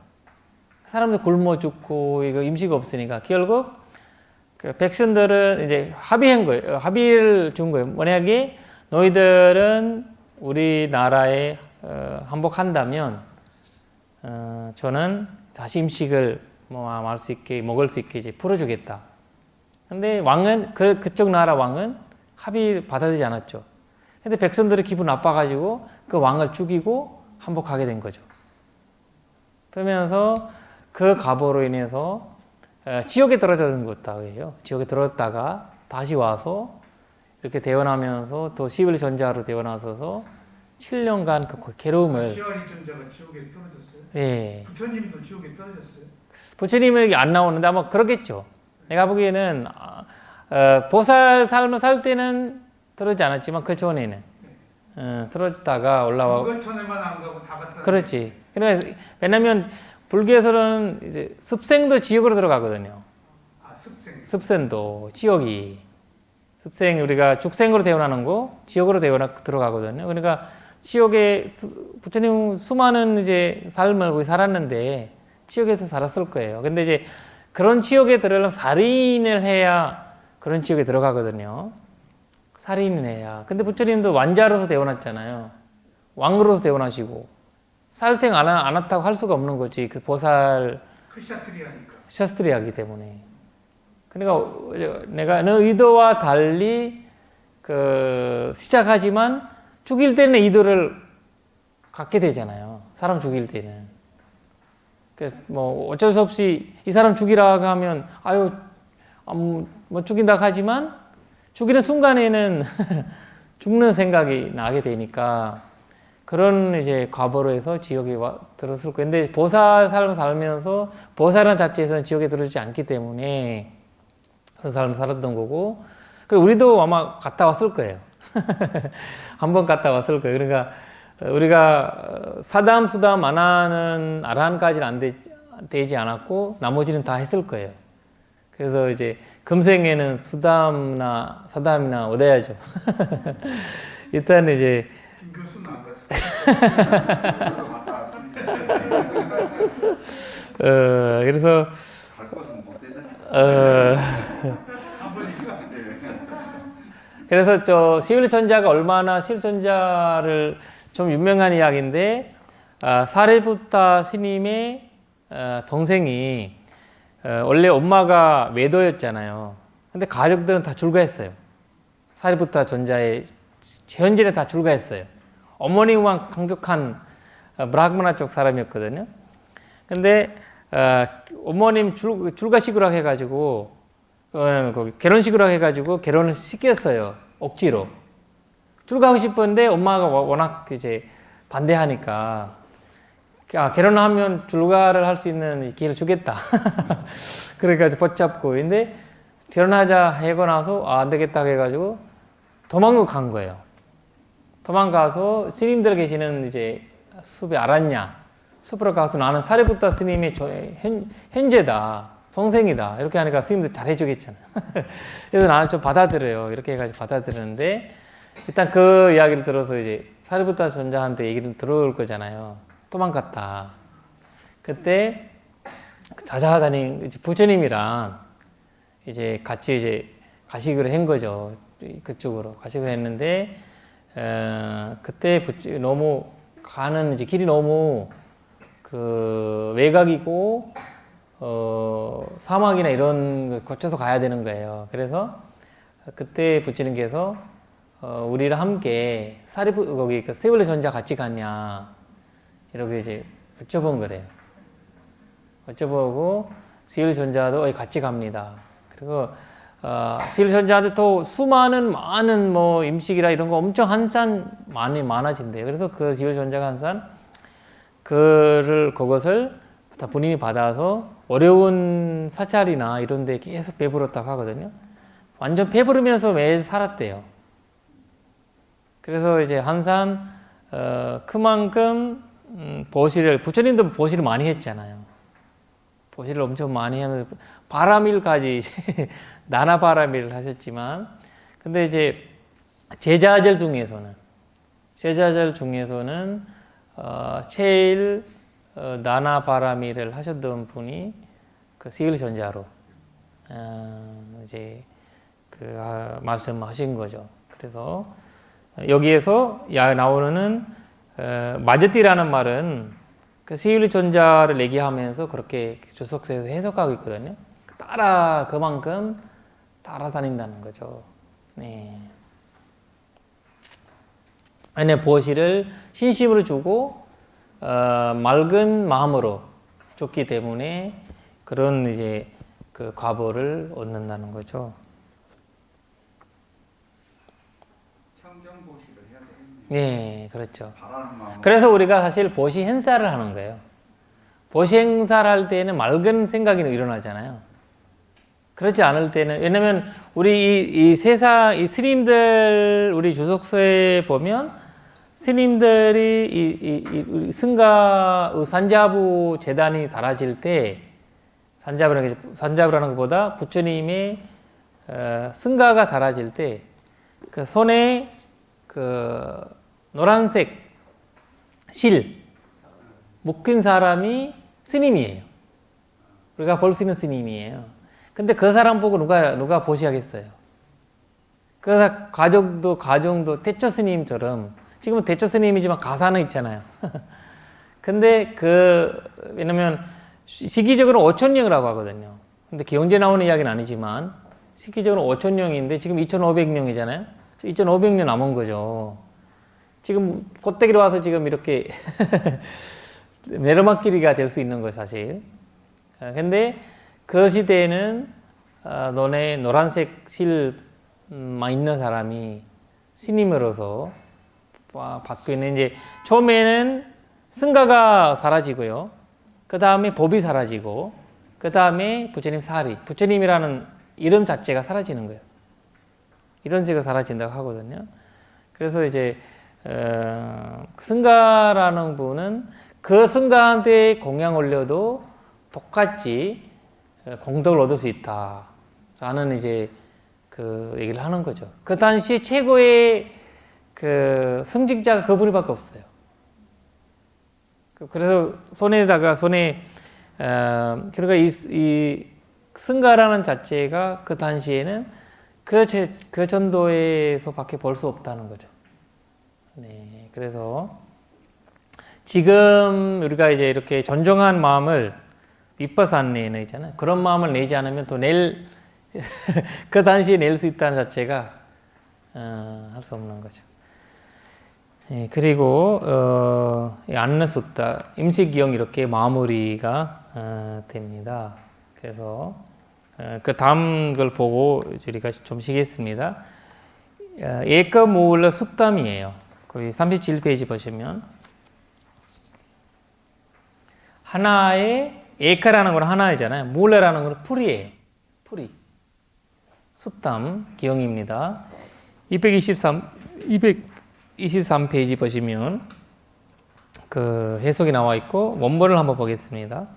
Speaker 1: 사람들 굶어 죽고 이거 임시가 없으니까 결국 그 백성들은 이제 합의한 거예요. 합의를 준 거예요. 만약에 너희들은 우리나라에 항복한다면 저는 다시 임식을 먹을 수 있게 이제 풀어주겠다. 근데 왕은 그쪽 나라 왕은 합의 받아들이지 않았죠. 근데 백성들이 기분 나빠가지고 그 왕을 죽이고 항복하게 된 거죠. 그러면서 그 과보로 인해서 지옥에 떨어지는 것이에요. 지옥에 떨어졌다가 다시 와서 이렇게 대원하면서 또 시빌 전자로 대원하셔서 7년간 그 괴로움을.
Speaker 2: 시완이 전자가 지옥에 떨어졌어요?
Speaker 1: 네.
Speaker 2: 부처님도 지옥에 떨어졌어요?
Speaker 1: 부처님은 안 나오는데 아마 그렇겠죠. 내가 보기에는 보살 삶을 살 때는 떨어지지 않았지만 그 전에는 떨어지다가 올라와.
Speaker 2: 중간천에만 안 가고 다 갔다.
Speaker 1: 그렇지. 그러니까 왜냐면 불교에서는 이제 습생도 지옥으로 들어가거든요.
Speaker 2: 아,
Speaker 1: 습생도 지옥이 습생 우리가 죽생으로 태어나는 거 지옥으로 들어가거든요. 그러니까 지옥에 부처님 수많은 이제 삶을 거기 살았는데 지옥에서 살았을 거예요. 근데 이제 그런 지옥에 들어가려면 살인을 해야 그런 지옥에 들어가거든요. 살인을 해야. 근데 부처님도 완자로서 태어났잖아요. 왕으로서 태어나시고 살생 안 했다고 할 수가 없는 거지. 그 보살
Speaker 2: 크샤트리아니까.
Speaker 1: 샤스트리아기 때문에. 그러니까 내가 의도와 달리 시작하지만 죽일 때는 의도를 갖게 되잖아요. 사람 죽일 때는. 어쩔 수 없이 이 사람 죽이라고 하면 죽인다고 하지만 죽이는 순간에는 죽는 생각이 나게 되니까 그런 이제 과보로 해서 지옥에 들었을 거예요. 근데 보살 삶을 살면서 보살은 자체에서는 지옥에 들어오지 않기 때문에 그런 삶을 살았던 거고, 그리고 우리도 아마 갔다 왔을 거예요. 한번 갔다 왔을 거예요. 그러니까 우리가 사담, 수담 안 하는 아라한까지는 되지 않았고 나머지는 다 했을 거예요. 그래서 이제 금생에는 수담이나 사담이나 얻어야죠. 일단 이제
Speaker 2: 김 교수는 안 갔어요.
Speaker 1: 그래서
Speaker 3: 갈 것은 못 되네.
Speaker 2: 한 번인가?
Speaker 1: 그래서 저 시빌 전자가 얼마나 시빌 전자를 좀 유명한 이야기인데 사리부타 스님의 동생이 원래 엄마가 외도였잖아요. 근데 가족들은 다 출가했어요. 사리부타 전자의 현실에 다 출가했어요. 어머니만 강력한 브라흐마나 쪽 사람이었거든요. 근데 어머님 출가식으로 해가지고 거기 결혼식으로 해가지고 결혼을 시켰어요. 억지로. 출가하고 싶었는데 엄마가 워낙 이제 반대하니까 결혼하면 출가를 할 수 있는 기회를 주겠다. 그래가지고 붙잡고 근데 결혼하자 하고 나서 안 되겠다 해가지고 도망간 거예요. 도망가서 스님들 계시는 이제 숲에 알았냐? 숲으로 가서 나는 사리부타 스님의 현재다, 동생이다 이렇게 하니까 스님들 잘해주겠잖아요. 그래서 나는 좀 받아들여요. 이렇게 해가지고 받아들였는데 일단 그 이야기를 들어서 이제 사리부타 전자한테 얘기를 들어올 거잖아요. 도망갔다. 그때 자자하다니 부처님이랑 이제 같이 이제 가식을 한 거죠. 그쪽으로 가식을 했는데 그때 너무 가는 이제 길이 너무 그 외곽이고 사막이나 이런 거 거쳐서 가야 되는 거예요. 그래서 그때 부처님께서 우리랑 함께 거기 그 세월의 전자 같이 갔냐 이렇게 이제 여쭤본 거래요. 여쭤보고 세월의 전자도 같이 갑니다. 그리고 세월의 전자한테 또 많은 뭐 임식이라 이런 거 엄청 한산 많아진대요. 그래서 그 세월의 전자가 한산 그것을 다 본인이 받아서 어려운 사찰이나 이런 데 계속 배부렀다고 하거든요. 완전 배부르면서 매일 살았대요. 그래서 이제 항상 그만큼 보시를, 부처님도 보시를 많이 했잖아요. 보시를 엄청 많이 하면서 바람일까지 이제 나나 바람일을 하셨지만, 근데 이제 제자들 중에서는 제일 나나 바람일을 하셨던 분이 그 세일전자로 이제 말씀하신 거죠. 그래서 여기에서 나오는 마제띠라는 말은 그 세율전자를 얘기하면서 그렇게 주석서에서 해석하고 있거든요. 그만큼 따라다닌다는 거죠. 네. 안에 보시를 신심으로 주고 맑은 마음으로 줬기 때문에 그런 이제 그 과보를 얻는다는 거죠.
Speaker 2: 청정보시를 해야 되겠네요.
Speaker 1: 네, 그렇죠.
Speaker 2: 바라는 마음.
Speaker 1: 그래서 우리가 사실 보시 행사를 하는 거예요. 보시 행사를 할 때는 맑은 생각이 일어나잖아요. 그렇지 않을 때는, 왜냐면 우리 이 세상, 이 스님들, 우리 주석서에 보면 스님들이 우리 산자부 재단이 사라질 때, 산자부라는 것보다 부처님의 승가가 사라질 때, 그 손에 그 노란색 실 묶은 사람이 스님이에요. 우리가 볼 수 있는 스님이에요. 근데 그 사람 보고 누가 보시하겠어요? 그래서 가정도 대처 스님처럼, 지금은 대처 스님이지만 가사는 있잖아요. 근데 왜냐면 시기적으로 5,000명이라고 하거든요. 근데 경제 나오는 이야기는 아니지만 시기적으로 5,000명인데 지금 2,500명이잖아요. 2,500명 남은 거죠. 지금 콧대기로 와서 지금 이렇게 내리막길이가 될 수 있는 거예요, 사실. 근데 그 시대에는 너네 노란색 실만 있는 사람이 스님으로서 받고 있는, 이제 처음에는 승가가 사라지고요. 그 다음에 법이 사라지고, 그 다음에 부처님 사리, 부처님이라는 이름 자체가 사라지는 거예요. 이런 식으로 사라진다고 하거든요. 그래서 이제 승가라는 분은 그 승가한테 공양 올려도 똑같이 공덕을 얻을 수 있다라는 이제 그 얘기를 하는 거죠. 그 당시 최고의 그 승직자가 그분밖에 없어요. 그래서 그러니까 이 승가라는 자체가 그 당시에는 그 전도에서밖에 볼 수 없다는 거죠. 네, 그래서 지금 우리가 이제 이렇게 존중한 마음을 윗바산내는 있잖아요. 그런 마음을 내지 않으면 또 그 당시에 낼 수 있다는 자체가 할 수 없는 거죠. 네, 그리고 안내숫다 임시기용 이렇게 마무리가 됩니다. 그래서 그 다음 걸 보고 우리가 좀 쉬겠습니다. 에커무울러 숫담이에요. 거기 37페이지 보시면 하나의 에커라는 건 하나이잖아요. 무울러라는 건 풀이에요. 풀이. 숫담 기용입니다. 223페이지 보시면 그 해석이 나와 있고 원본을 한번 보겠습니다.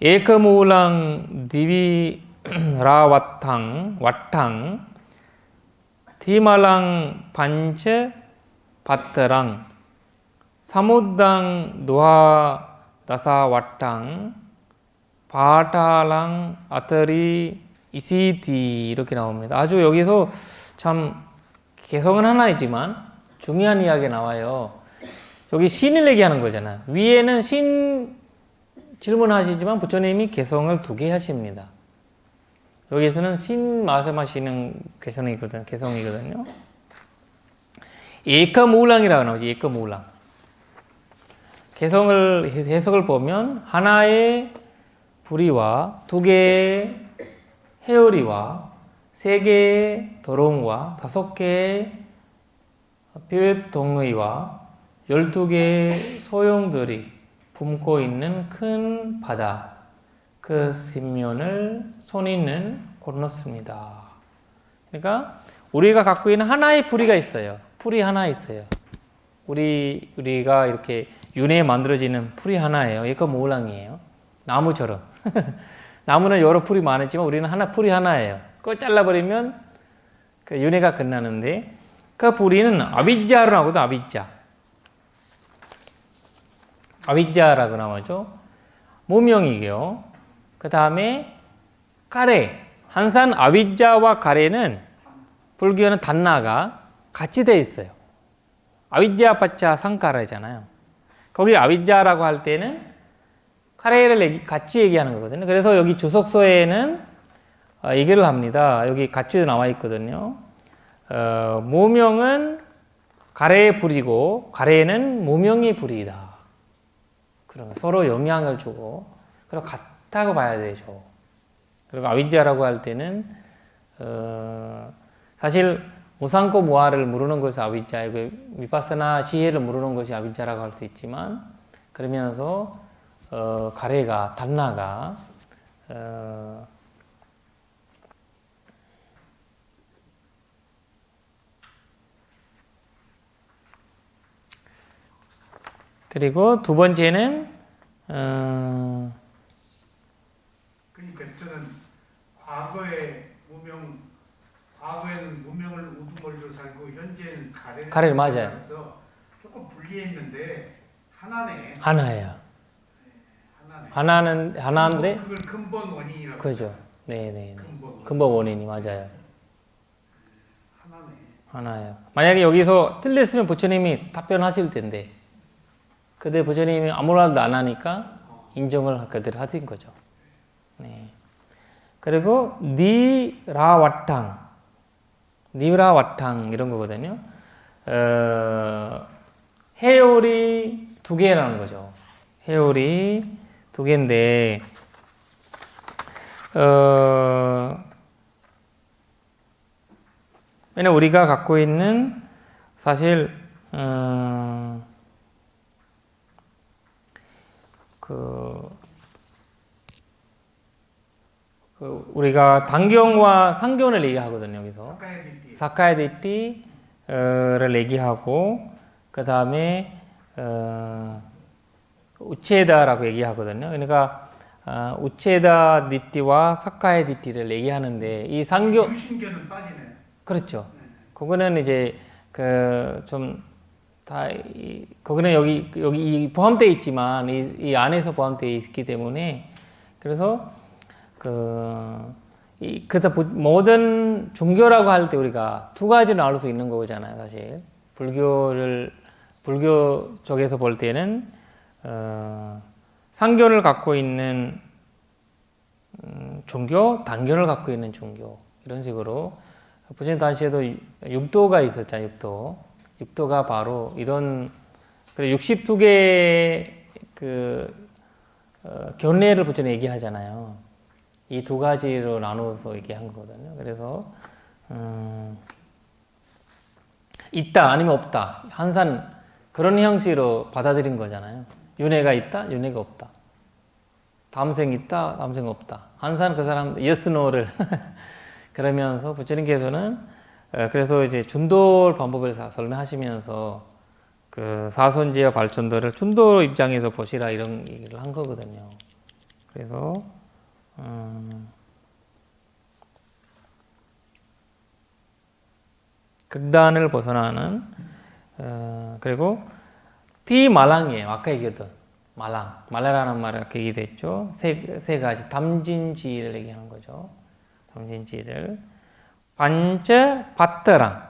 Speaker 1: 에커무울랑 디비라와탕 디말랑 반체 바트랑 사무당 노하 나사와탕 바타랑 아터리 이시디 이렇게 나옵니다. 아주 여기서 참 개성은 하나이지만 중요한 이야기가 나와요. 여기 신을 얘기하는 거잖아요. 위에는 신 질문하시지만 부처님이 개성을 2개 하십니다. 여기에서는 신 말씀하시는 개성이거든요. 에커무울랑이라고 나오죠. 에커무울랑. 해석을 보면 하나의 불의와 2개의 해오리와 3개의 도롱과 5개의 비획동의와 12개의 소용들이 품고 있는 큰 바다 그 뒷면을 손 있는 건넜습니다. 그러니까 우리가 갖고 있는 하나의 뿌리가 있어요. 풀이 하나 있어요. 우리가 이렇게 윤회에 만들어지는 풀이 하나예요. 이거 모랑이에요. 나무처럼. 나무는 여러 풀이 많았지만 우리는 풀이 하나예요. 그거 잘라버리면 그 윤회가 끝나는데 그 뿌리는 아비자로 나오거든. 아비자라고 나오죠. 무명이고요. 그 다음에 가래. 항상 아비자와 가래는 불교는 단나가 같이 돼 있어요. 아비자 파차 상가라잖아요. 거기 아비자라고 할 때는 카레를 같이 얘기하는 거거든요. 그래서 여기 주석서에는 얘기를 합니다. 여기 같이 나와 있거든요. 무명은 가래의 불이고 가래는 무명의 불이다. 그러면 서로 영향을 주고 그리고 같다고 봐야 되죠. 그리고 아비자라고 할 때는 사실 무상고 무아를 모르는 것이 아비자이고 미파사나 지혜를 모르는 것이 아비자라고 할 수 있지만 그러면서 가래가 단나가 그리고 두 번째는
Speaker 2: 그러니까 저는 과거에는 무명을 우두머리로 살고 현재는
Speaker 1: 가래를 맞아요.
Speaker 2: 살아서 조금 분리했는데 하나네.
Speaker 1: 하나예요.
Speaker 2: 하나네.
Speaker 1: 하나인데
Speaker 2: 그걸 근본 원인이라고.
Speaker 1: 그죠. 네네.
Speaker 2: 근본
Speaker 1: 근본 원인이 맞아요.
Speaker 2: 하나네.
Speaker 1: 하나예요. 만약에 여기서 틀렸으면 부처님이 답변하실 텐데, 그때 부처님이 아무 말도 안 하니까 인정을 그대로 하신 거죠. 네. 그리고 니라와탕 이런 거거든요. 해열이 두 개라는 거죠. 해열이 두 개인데, 왜냐면 우리가 갖고 있는 사실 우리가 단경과 상견을 얘기하거든요. 여기서 사카야 디띠를 얘기하고 그 다음에 우체다라고 얘기하거든요. 그러니까 우체다 디띠와 사카야 디띠를 얘기하는데 이 상교
Speaker 2: 유신견은 빠지네.
Speaker 1: 그렇죠. 그거는 이제 거기는 여기 포함되어 있지만 이 안에서 포함되어 있기 때문에 그래서 그래서 모든 종교라고 할 때 우리가 두 가지를 나눌 수 있는 거잖아요, 사실. 불교 쪽에서 볼 때는 상견을 갖고 있는 종교, 단견을 갖고 있는 종교 이런 식으로 부처님 당시에도 육도가 있었잖아요. 육도가 바로 이런 62개의 견례를 부처님 얘기하잖아요. 이 두 가지로 나눠서 얘기한 거거든요. 그래서 있다 아니면 없다 항상 그런 형식으로 받아들인 거잖아요. 윤회가 있다, 윤회가 없다. 다음 생 있다, 다음 생 없다. 항상 그 사람 yes, no를 그러면서 부처님께서는 그래서 이제 준돌 방법을 설명하시면서 그 사선지와 발전도를 준돌 입장에서 보시라 이런 얘기를 한 거거든요. 그래서 극단을 벗어나는 그리고 디말랑이에요. 아까 얘기했던 말라라는 말이 아까 얘기됐죠. 세 가지 담진지를 얘기하는 거죠. 담진지를 반째 바트랑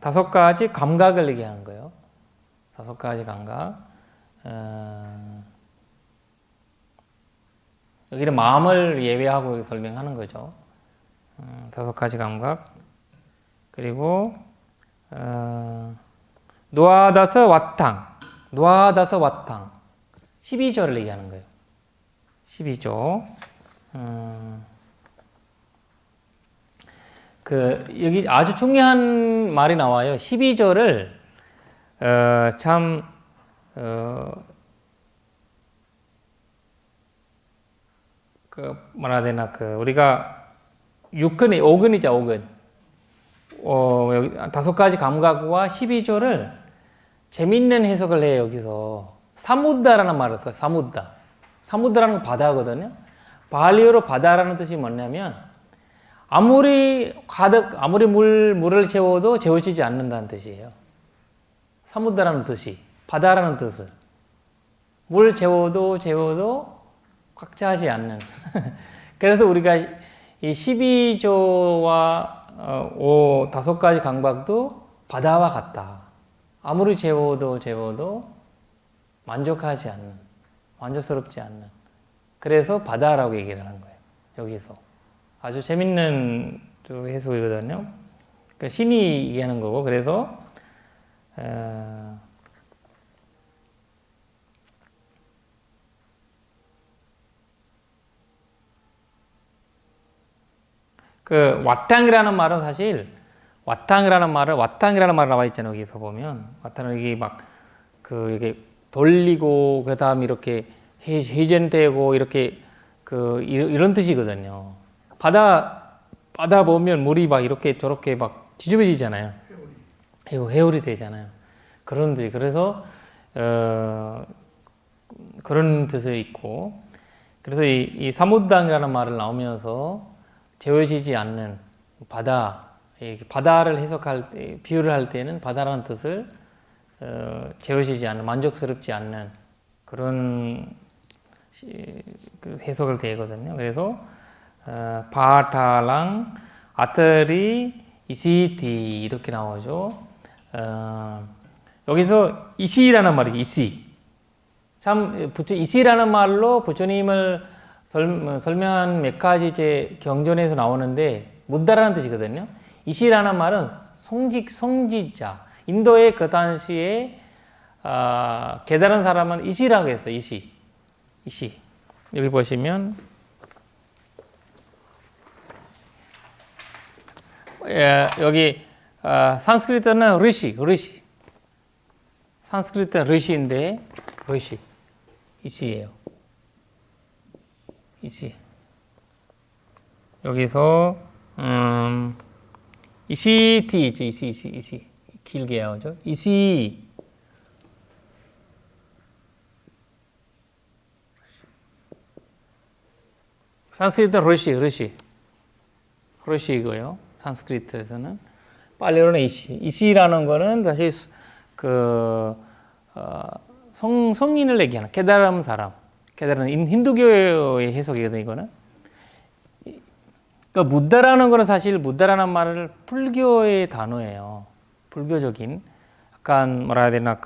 Speaker 1: 다섯 가지 감각을 얘기하는 거예요. 다섯 가지 감각. 여기는 마음을 예외하고 설명하는 거죠. 다섯 가지 감각. 그리고 노아다서 와탕 12조를 얘기하는 거예요. 12조. 여기 아주 중요한 말이 나와요. 12조를 그 뭐라 해야 되나 그 우리가 6근이 5근이죠 5근. 여기 5가지 감각과 12조를 재밌는 해석을 해요 여기서. 사무다라는 말을 써요. 사무다라는 건 바다거든요. 발리어로 바다라는 뜻이 뭐냐면 아무리 물을 채워도 채워지지 않는다는 뜻이에요. 사무다라는 뜻이 바다라는 뜻을 물 채워도 꽉 차지 않는. 그래서 우리가 이 12조와 5가지 감각도 바다와 같다. 아무리 채워도 만족하지 않는, 만족스럽지 않는. 그래서 바다라고 얘기를 하는 거예요. 여기서 아주 재밌는 해석이거든요. 그러니까 신이 얘기하는 거고, 그래서 그 와탕이라는 말은 사실 와탕이라는 말은 나와 있잖아요. 여기서 보면 와탕은 이게 막 이게 돌리고 그다음 이렇게 회전되고 이렇게 이런 뜻이거든요. 바다 보면 물이 막 이렇게 저렇게 막 뒤집어지잖아요. 회오리 되잖아요. 그런 뜻. 그래서 그런 뜻이 있고, 그래서 이 사무당이라는 말을 나오면서 재워지지 않는 바다를 해석할 때, 비유를 할 때는 바다라는 뜻을 재워지지 않는, 만족스럽지 않는 그런 해석을 되거든요. 그래서 바타랑 아터리 이시티 이렇게 나오죠. 여기서 이시라는 말이지. 이시. 참 이시라는 말로 부처님을 설명한 몇 가지 이제 경전에서 나오는데 무다라는 뜻이거든요. 이시라는 말은 성지자. 인도의 그 당시에 깨달은 사람은 이시라고 했어요. 이시. 여기 보시면 여기 산스크리트는 르시. 산스크리트는 르시인데 이시예요. 이시. 여기서 이시티 있죠. 이시. 길게 나오죠. 이시. 산스크리트는 르시이고요. 산스크리트에서는 팔리어로는 이시라는 거는 사실 성인을 얘기하는 깨달은 사람, 깨달은 힌두교의 해석이거든요. 이거는. 그러니까 무다라는 거는 사실 무다라는 말은 불교의 단어예요. 불교적인 약간 뭐라 해야 되나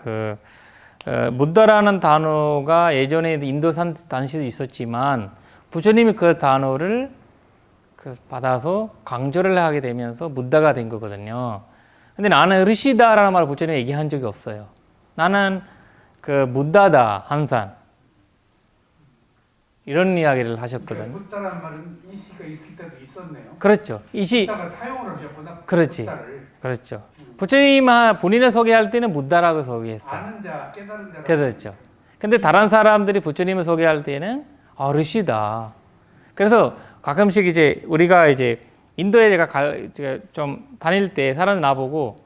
Speaker 1: 무다라는 단어가 예전에 인도 단시도 있었지만 부처님이 그 단어를 받아서 강조를 하게 되면서 무다가 된 거거든요. 근데 나는 르시다라는 말을 부처님이 얘기한 적이 없어요. 나는 무다다 항상 이런 이야기를 하셨거든요.
Speaker 2: 붓다라는 말은 이시가 있을 때도 있었네요.
Speaker 1: 그렇죠.
Speaker 2: 붓다가 사용을 하셨구나.
Speaker 1: 그렇지.
Speaker 2: 붓다를.
Speaker 1: 그렇죠. 부처님 본인을 소개할 때는 무다라고 소개했어요.
Speaker 2: 아는 자, 깨달은 자.
Speaker 1: 그렇죠. 근데 다른 사람들이 부처님을 소개할 때는 르시다. 그래서 가끔씩 이제 우리가 이제 인도에 제가 좀 다닐 때 사람들 나보고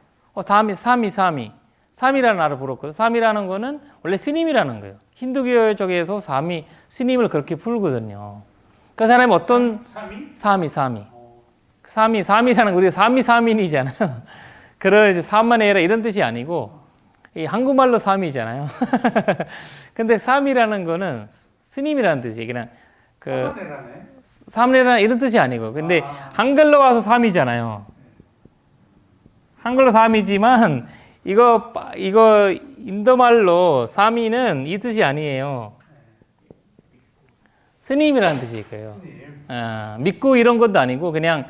Speaker 1: 삼이라는 말을 부르거든요. 삼이라는 거는 원래 스님이라는 거예요. 힌두교 쪽에서 스님을 그렇게 부르거든요. 그 사람이 어떤 삼이라는 거 우리가 삼이삼인이잖아요. 그런 삼만해라 이런 뜻이 아니고 이 한국말로 삼이잖아요. 근데 삼이라는 거는 스님이라는 뜻이에요. 그냥 삼례라는 이런 뜻이 아니고. 근데 한글로 와서 삼이잖아요. 한글로 삼이지만 이거 인도말로 삼이는 이 뜻이 아니에요. 스님이라는 뜻일 거예요. 믿고 이런 것도 아니고 그냥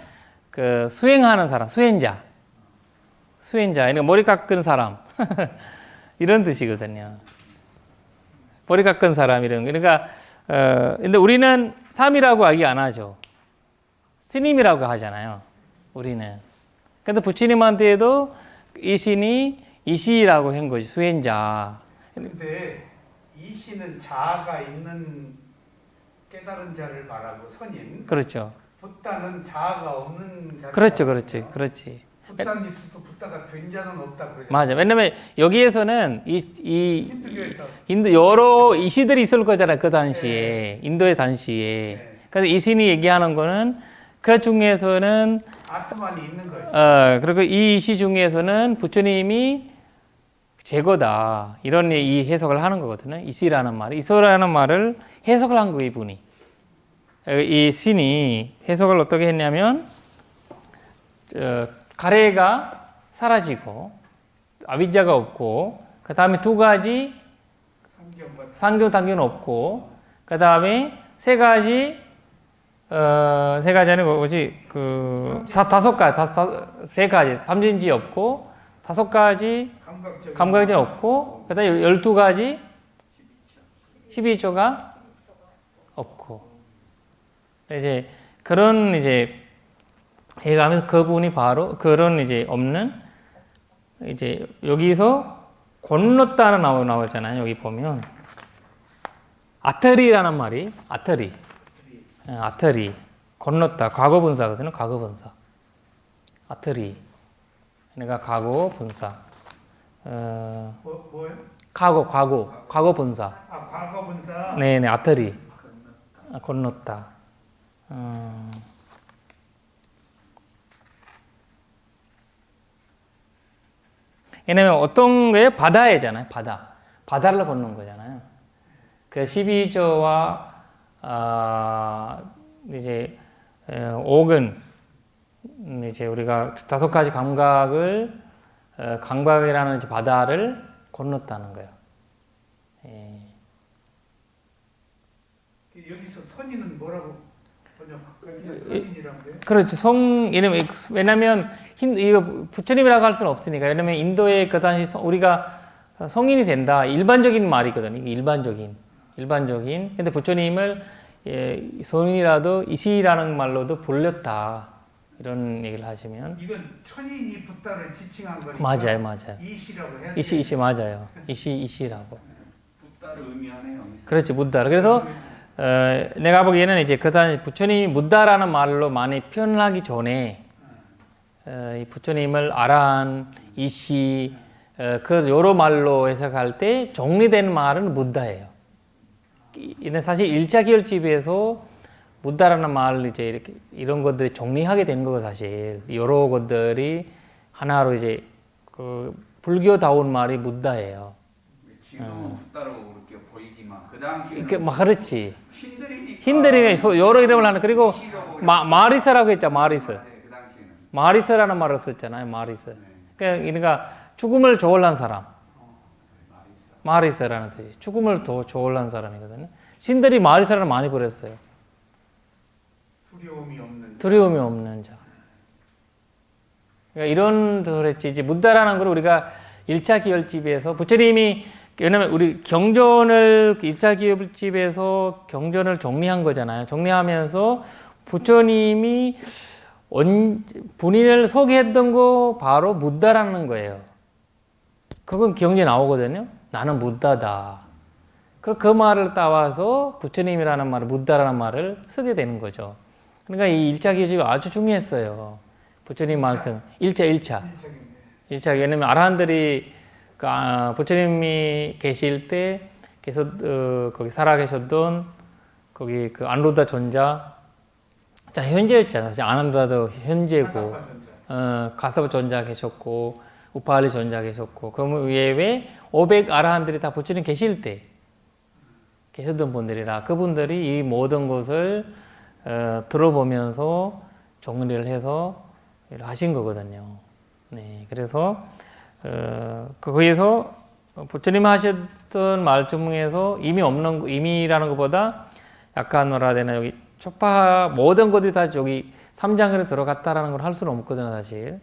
Speaker 1: 수행하는 사람, 수행자. 그러니까 머리 깎은 사람 이런 뜻이거든요. 머리 깎은 사람 이런 거. 그러니까 근데 우리는 삼이라고 얘기 안 하죠. 스님이라고 하잖아요. 우리는. 근데 부처님한테도 이 신이 이시라고 한 거지. 수행자.
Speaker 2: 근데 이 시는 자아가 있는 깨달은 자를 말하고 선인.
Speaker 1: 그렇죠.
Speaker 2: 붓다는 자아가 없는 자.
Speaker 1: 그렇죠, 그렇지.
Speaker 2: 붓다는 있어도 붓다가 된 자는 없다 그러죠.
Speaker 1: 맞아. 왜냐면 여기에서는 이
Speaker 2: 힌두교에서
Speaker 1: 인도 여러 이시들이 있을 거잖아요. 그 당시에 인도의 당시에.
Speaker 2: 네.
Speaker 1: 그래서 이 신이 얘기하는 거는 그 중에서는
Speaker 2: 아트만이 있는 거죠.
Speaker 1: 그리고 이 시 중에서는 부처님이 제거다 이런 이 해석을 하는 거거든요. 이시라는 말이 이소라는 말을 해석을 한 거예요, 이분이. 이 신이 해석을 어떻게 했냐면 가래가 사라지고 아비자가 없고 그 다음에 두 가지 상교 단교는 없고 그 다음에 세 가지 아니고 뭐지 세 가지 삼진지 없고 다섯 가지 감각이 없고 그 다음에 12가지 12조가 없고 이제 그런 이제 해가면서 그분이 바로 그런 이제 없는 이제 여기서 건넜다는 나오잖아요. 여기 보면 아터리라는 말이 아터리 건넜다 과거분사거든요. 과거분사 아터리 그러니까 과거분사
Speaker 2: 뭐요?
Speaker 1: 과거분사
Speaker 2: 과거분사.
Speaker 1: 네네 아터리 건넜다 왜냐면 어떤 게 바다잖아요. 바다를 건넌 거잖아요. 그 12조와 이제 5근 이제 우리가 5가지 감각을 감각이라는 이제 바다를 건넜다는 거예요. 예.
Speaker 2: 여기서 선인은 뭐라고 번역할까요? 선인이라고 해요?
Speaker 1: 그렇죠. 왜냐면 이거 부처님이라고 할 수는 없으니까. 왜냐면 인도의 그 당시 우리가 성인이 된다. 일반적인 말이거든요. 이게 일반적인. 근데 부처님을 성인이라도 이시라는 말로도 불렸다. 이런 얘기를 하시면.
Speaker 2: 이건 천인이 붓다를 지칭한 거니까.
Speaker 1: 맞아요.
Speaker 2: 이시라고 해야 돼요.
Speaker 1: 이시 맞아요. 이시라고.
Speaker 2: 붓다를 의미하네요.
Speaker 1: 그렇지, 붓다. 그래서 내가 보기에는 이제 그 당시 부처님이 붓다라는 말로 많이 표현하기 전에 이 부처님을 아란, 이시, 그 여러 말로 해석할 때 정리된 말은 붓다예요. 이는 사실 1차 기열집에서 붓다라는 말을 이제 이렇게 이런 것들이 정리하게 된 거고 사실 여러 것들이 하나로 이제 그 불교다운 말이 붓다예요.
Speaker 3: 지금은 붓다로 그렇게 보이지만 그 당시에는
Speaker 1: 그렇지.
Speaker 3: 힌들이
Speaker 1: 여러 이름을 하는 그리고 마리스라고 했죠. 마리스.
Speaker 3: 그 당시에는
Speaker 1: 마리스라는 말을 썼잖아요. 마리스. 그러니까 죽음을 조울한 사람. 마리스라는 뜻이 죽음을 더 조울한 사람이거든요. 신들이 마리스라는 많이 버렸어요. 두려움이 없는 자. 그러니까 이런 소리지 이제 붓다라는 걸 우리가 1차 기열집에서 부처님이 왜냐면 우리 경전을 1차 기열집에서 경전을 정리한 거잖아요. 정리하면서 부처님이 본인을 소개했던 거 바로 붓다라는 거예요. 그건 경전에 나오거든요. 나는 붓다다. 그 말을 따와서 부처님이라는 말을 붓다라는 말을 쓰게 되는 거죠. 그러니까 이 1차 기집이 아주 중요했어요. 부처님 말씀 1차. 왜냐면 아라한들이 부처님이 계실 때 거기 살아계셨던 거기 그 안루다 존자 자 현재였잖아요. 사실 아난다도 현재고 가사바 존자 계셨고 우파리 존자 계셨고 그 외에 500 아라한들이 다 부처님 계실 때 계셨던 분들이라 그분들이 이 모든 것을 들어보면서 정리를 해서 하신 거거든요. 네, 그래서 거기에서 부처님 하셨던 말씀 중에서 의미라는 것보다 약간 뭐라 되나 여기 초파 모든 것들이 다 여기 3장으로 들어갔다라는 걸 할 수는 없거든요, 사실.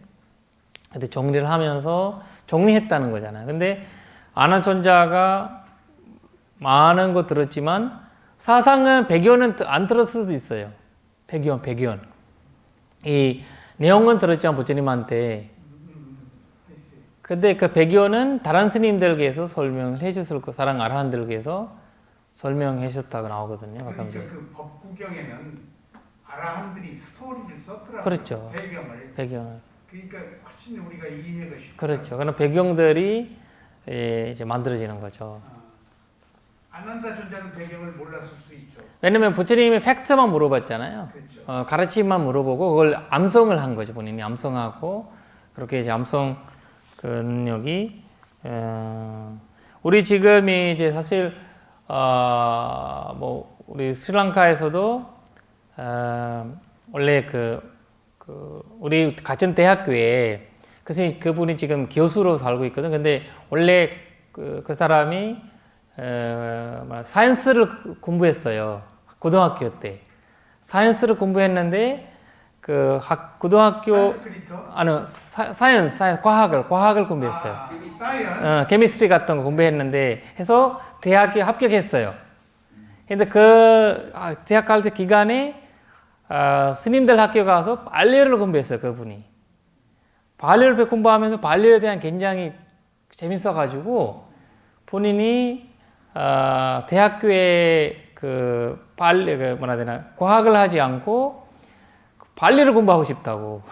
Speaker 1: 근데 정리를 하면서 정리했다는 거잖아요. 근데 아난존자가 많은 거 들었지만 사상은 배경은 안 들었을 수도 있어요. 배경. 이 내용은 들었지만 부처님한테. 근데 그 배경은 다른 스님들께서 설명을 해줬을 거, 사랑 아라한들께서 설명하셨다고 나오거든요.
Speaker 2: 그러니까
Speaker 1: 가끔씩.
Speaker 2: 그 법구경에는 아라한들이 스토리를 썼더라고요.
Speaker 1: 그렇죠.
Speaker 2: 배경을.
Speaker 1: 배경.
Speaker 2: 그러니까 훨씬 우리가 이해가 쉽죠.
Speaker 1: 그렇죠. 그런 배경들이 이제 만들어지는 거죠.
Speaker 2: 아난다 존자는 배경을 몰랐을 수 있죠.
Speaker 1: 왜냐면 부처님이 팩트만 물어봤잖아요.
Speaker 2: 그렇죠.
Speaker 1: 가르침만 물어보고 그걸 암송을 한 거죠. 본인이 암송하고 그렇게 이제 암송 그 능력이 우리 지금이 이제 사실 뭐 우리 스리랑카에서도 원래 우리 같은 대학교에 그분이 지금 교수로 살고 있거든. 근데 원래 그 사람이 사이언스를 공부했어요. 고등학교 때 사이언스를 공부했는데 고등학교
Speaker 2: 산스크리터?
Speaker 1: 아니 사이언스 과학을 공부했어요.
Speaker 2: 사이언스?
Speaker 1: 케미스트리 같은 거 공부했는데 해서 대학에 합격했어요. 근데 대학 갈 때 기간에 스님들 학교 가서 발레를 공부했어요. 그분이 발레를 공부하면서 발레에 대한 굉장히 재밌어가지고 본인이 대학교에 발레 뭐라 해야 되나 과학을 하지 않고 발레를 공부하고 싶다고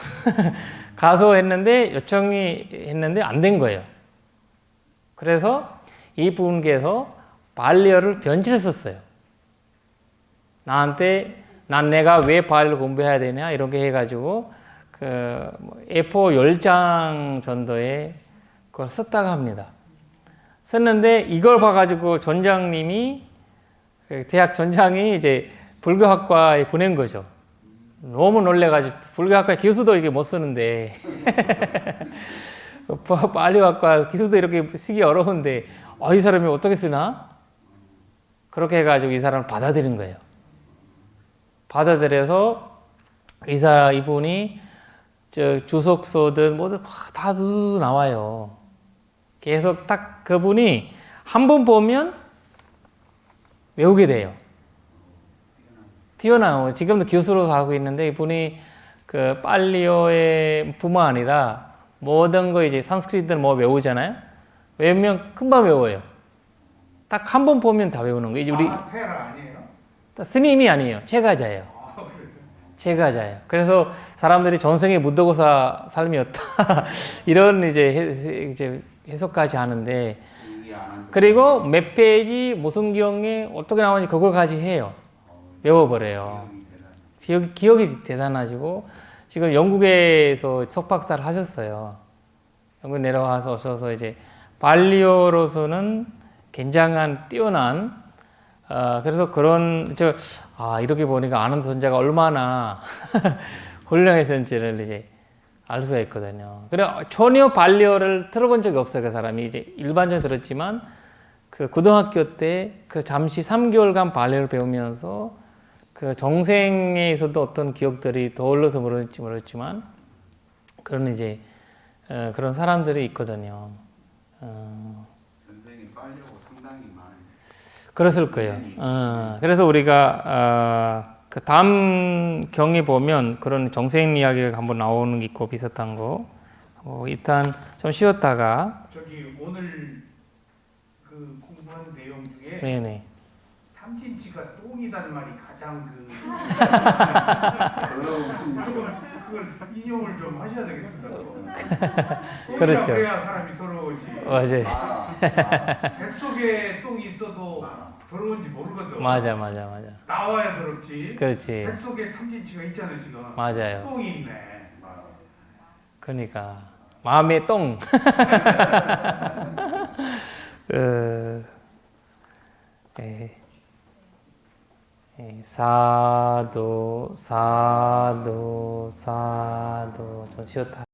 Speaker 1: 가서 했는데 요청이 했는데 안 된 거예요. 그래서 이 분께서 발레어를 변질했었어요. 난 내가 왜 발레를 공부해야 되냐 이렇게 해가지고 A4 10장 정도에 그걸 썼다고 합니다. 썼는데 이걸 봐가지고 대학 전장이 이제 불교학과에 보낸 거죠. 너무 놀래가지고 불교학과 교수도 이게 못 쓰는데 발레학과 교수도 이렇게 쓰기 어려운데 이 사람이 어떻게 쓰나? 그렇게 해가지고 이 사람을 받아들인 거예요. 받아들여서 이분이 주석서든 뭐든 다 나와요. 계속 딱 그분이 한 번 보면 외우게 돼요. 튀어나오고 지금도 교수로 하고 있는데 이분이 팔리오의 뿐만 아니라 모든 거 이제 산스크리트는 뭐 외우잖아요. 외우면 금방 외워요. 딱 한 번 보면 다 외우는 거예요. 우리
Speaker 2: 페라 아니에요?
Speaker 1: 스님이 아니에요. 제가자예요.
Speaker 2: 그래요?
Speaker 1: 제가자예요. 그래서 사람들이 전생에 무도고사 삶이었다 이런 이제 해석까지 하는데 그리고 몇 페이지 무슨 경에 어떻게 나오는지 그걸까지 해요. 외워버려요. 기억이 대단하시고 지금 영국에서 석박사를 하셨어요. 영국 내려와서 오셔서 이제 발리어로서는 굉장한 뛰어난 그래서 이렇게 보니까 아는 존재가 얼마나 훌륭했는지를 이제 알 수가 있거든요. 그래 전혀 발리어를 들어본 적이 없어요. 그 사람이 이제 일반적으로 들었지만 고등학교 때 잠시 3개월간 발리어를 배우면서 정생에서도 어떤 기억들이 떠올라서 모르겠지만 그런 이제 그런 사람들이 있거든요.
Speaker 3: 전생이 빨려고 상당히 많아요.
Speaker 1: 그랬을 거예요. 그래서 우리가 다음 경에 보면 그런 정생 이야기가 한번 나오는 게 있고 비슷한 거. 일단 좀 쉬었다가
Speaker 2: 오늘 공부한 내용 중에
Speaker 1: 네네.
Speaker 2: 탐진치가 똥이라는 말이 가장 그걸 인용을 좀 하셔야 되겠습니다.
Speaker 1: 그렇죠.
Speaker 2: 똥이라고 해야 사람이 더러워지.
Speaker 1: 맞아요.
Speaker 2: 뱃속에 똥이 있어도 더러운지 모르거든.
Speaker 1: 맞아.
Speaker 2: 나와야 더럽지.
Speaker 1: 그렇지.
Speaker 2: 뱃속에 탐진치가 있잖아요 지금.
Speaker 1: 맞아요.
Speaker 2: 똥이 있네.
Speaker 1: 그러니까 마음의 똥. 사도 좀 쉬었다.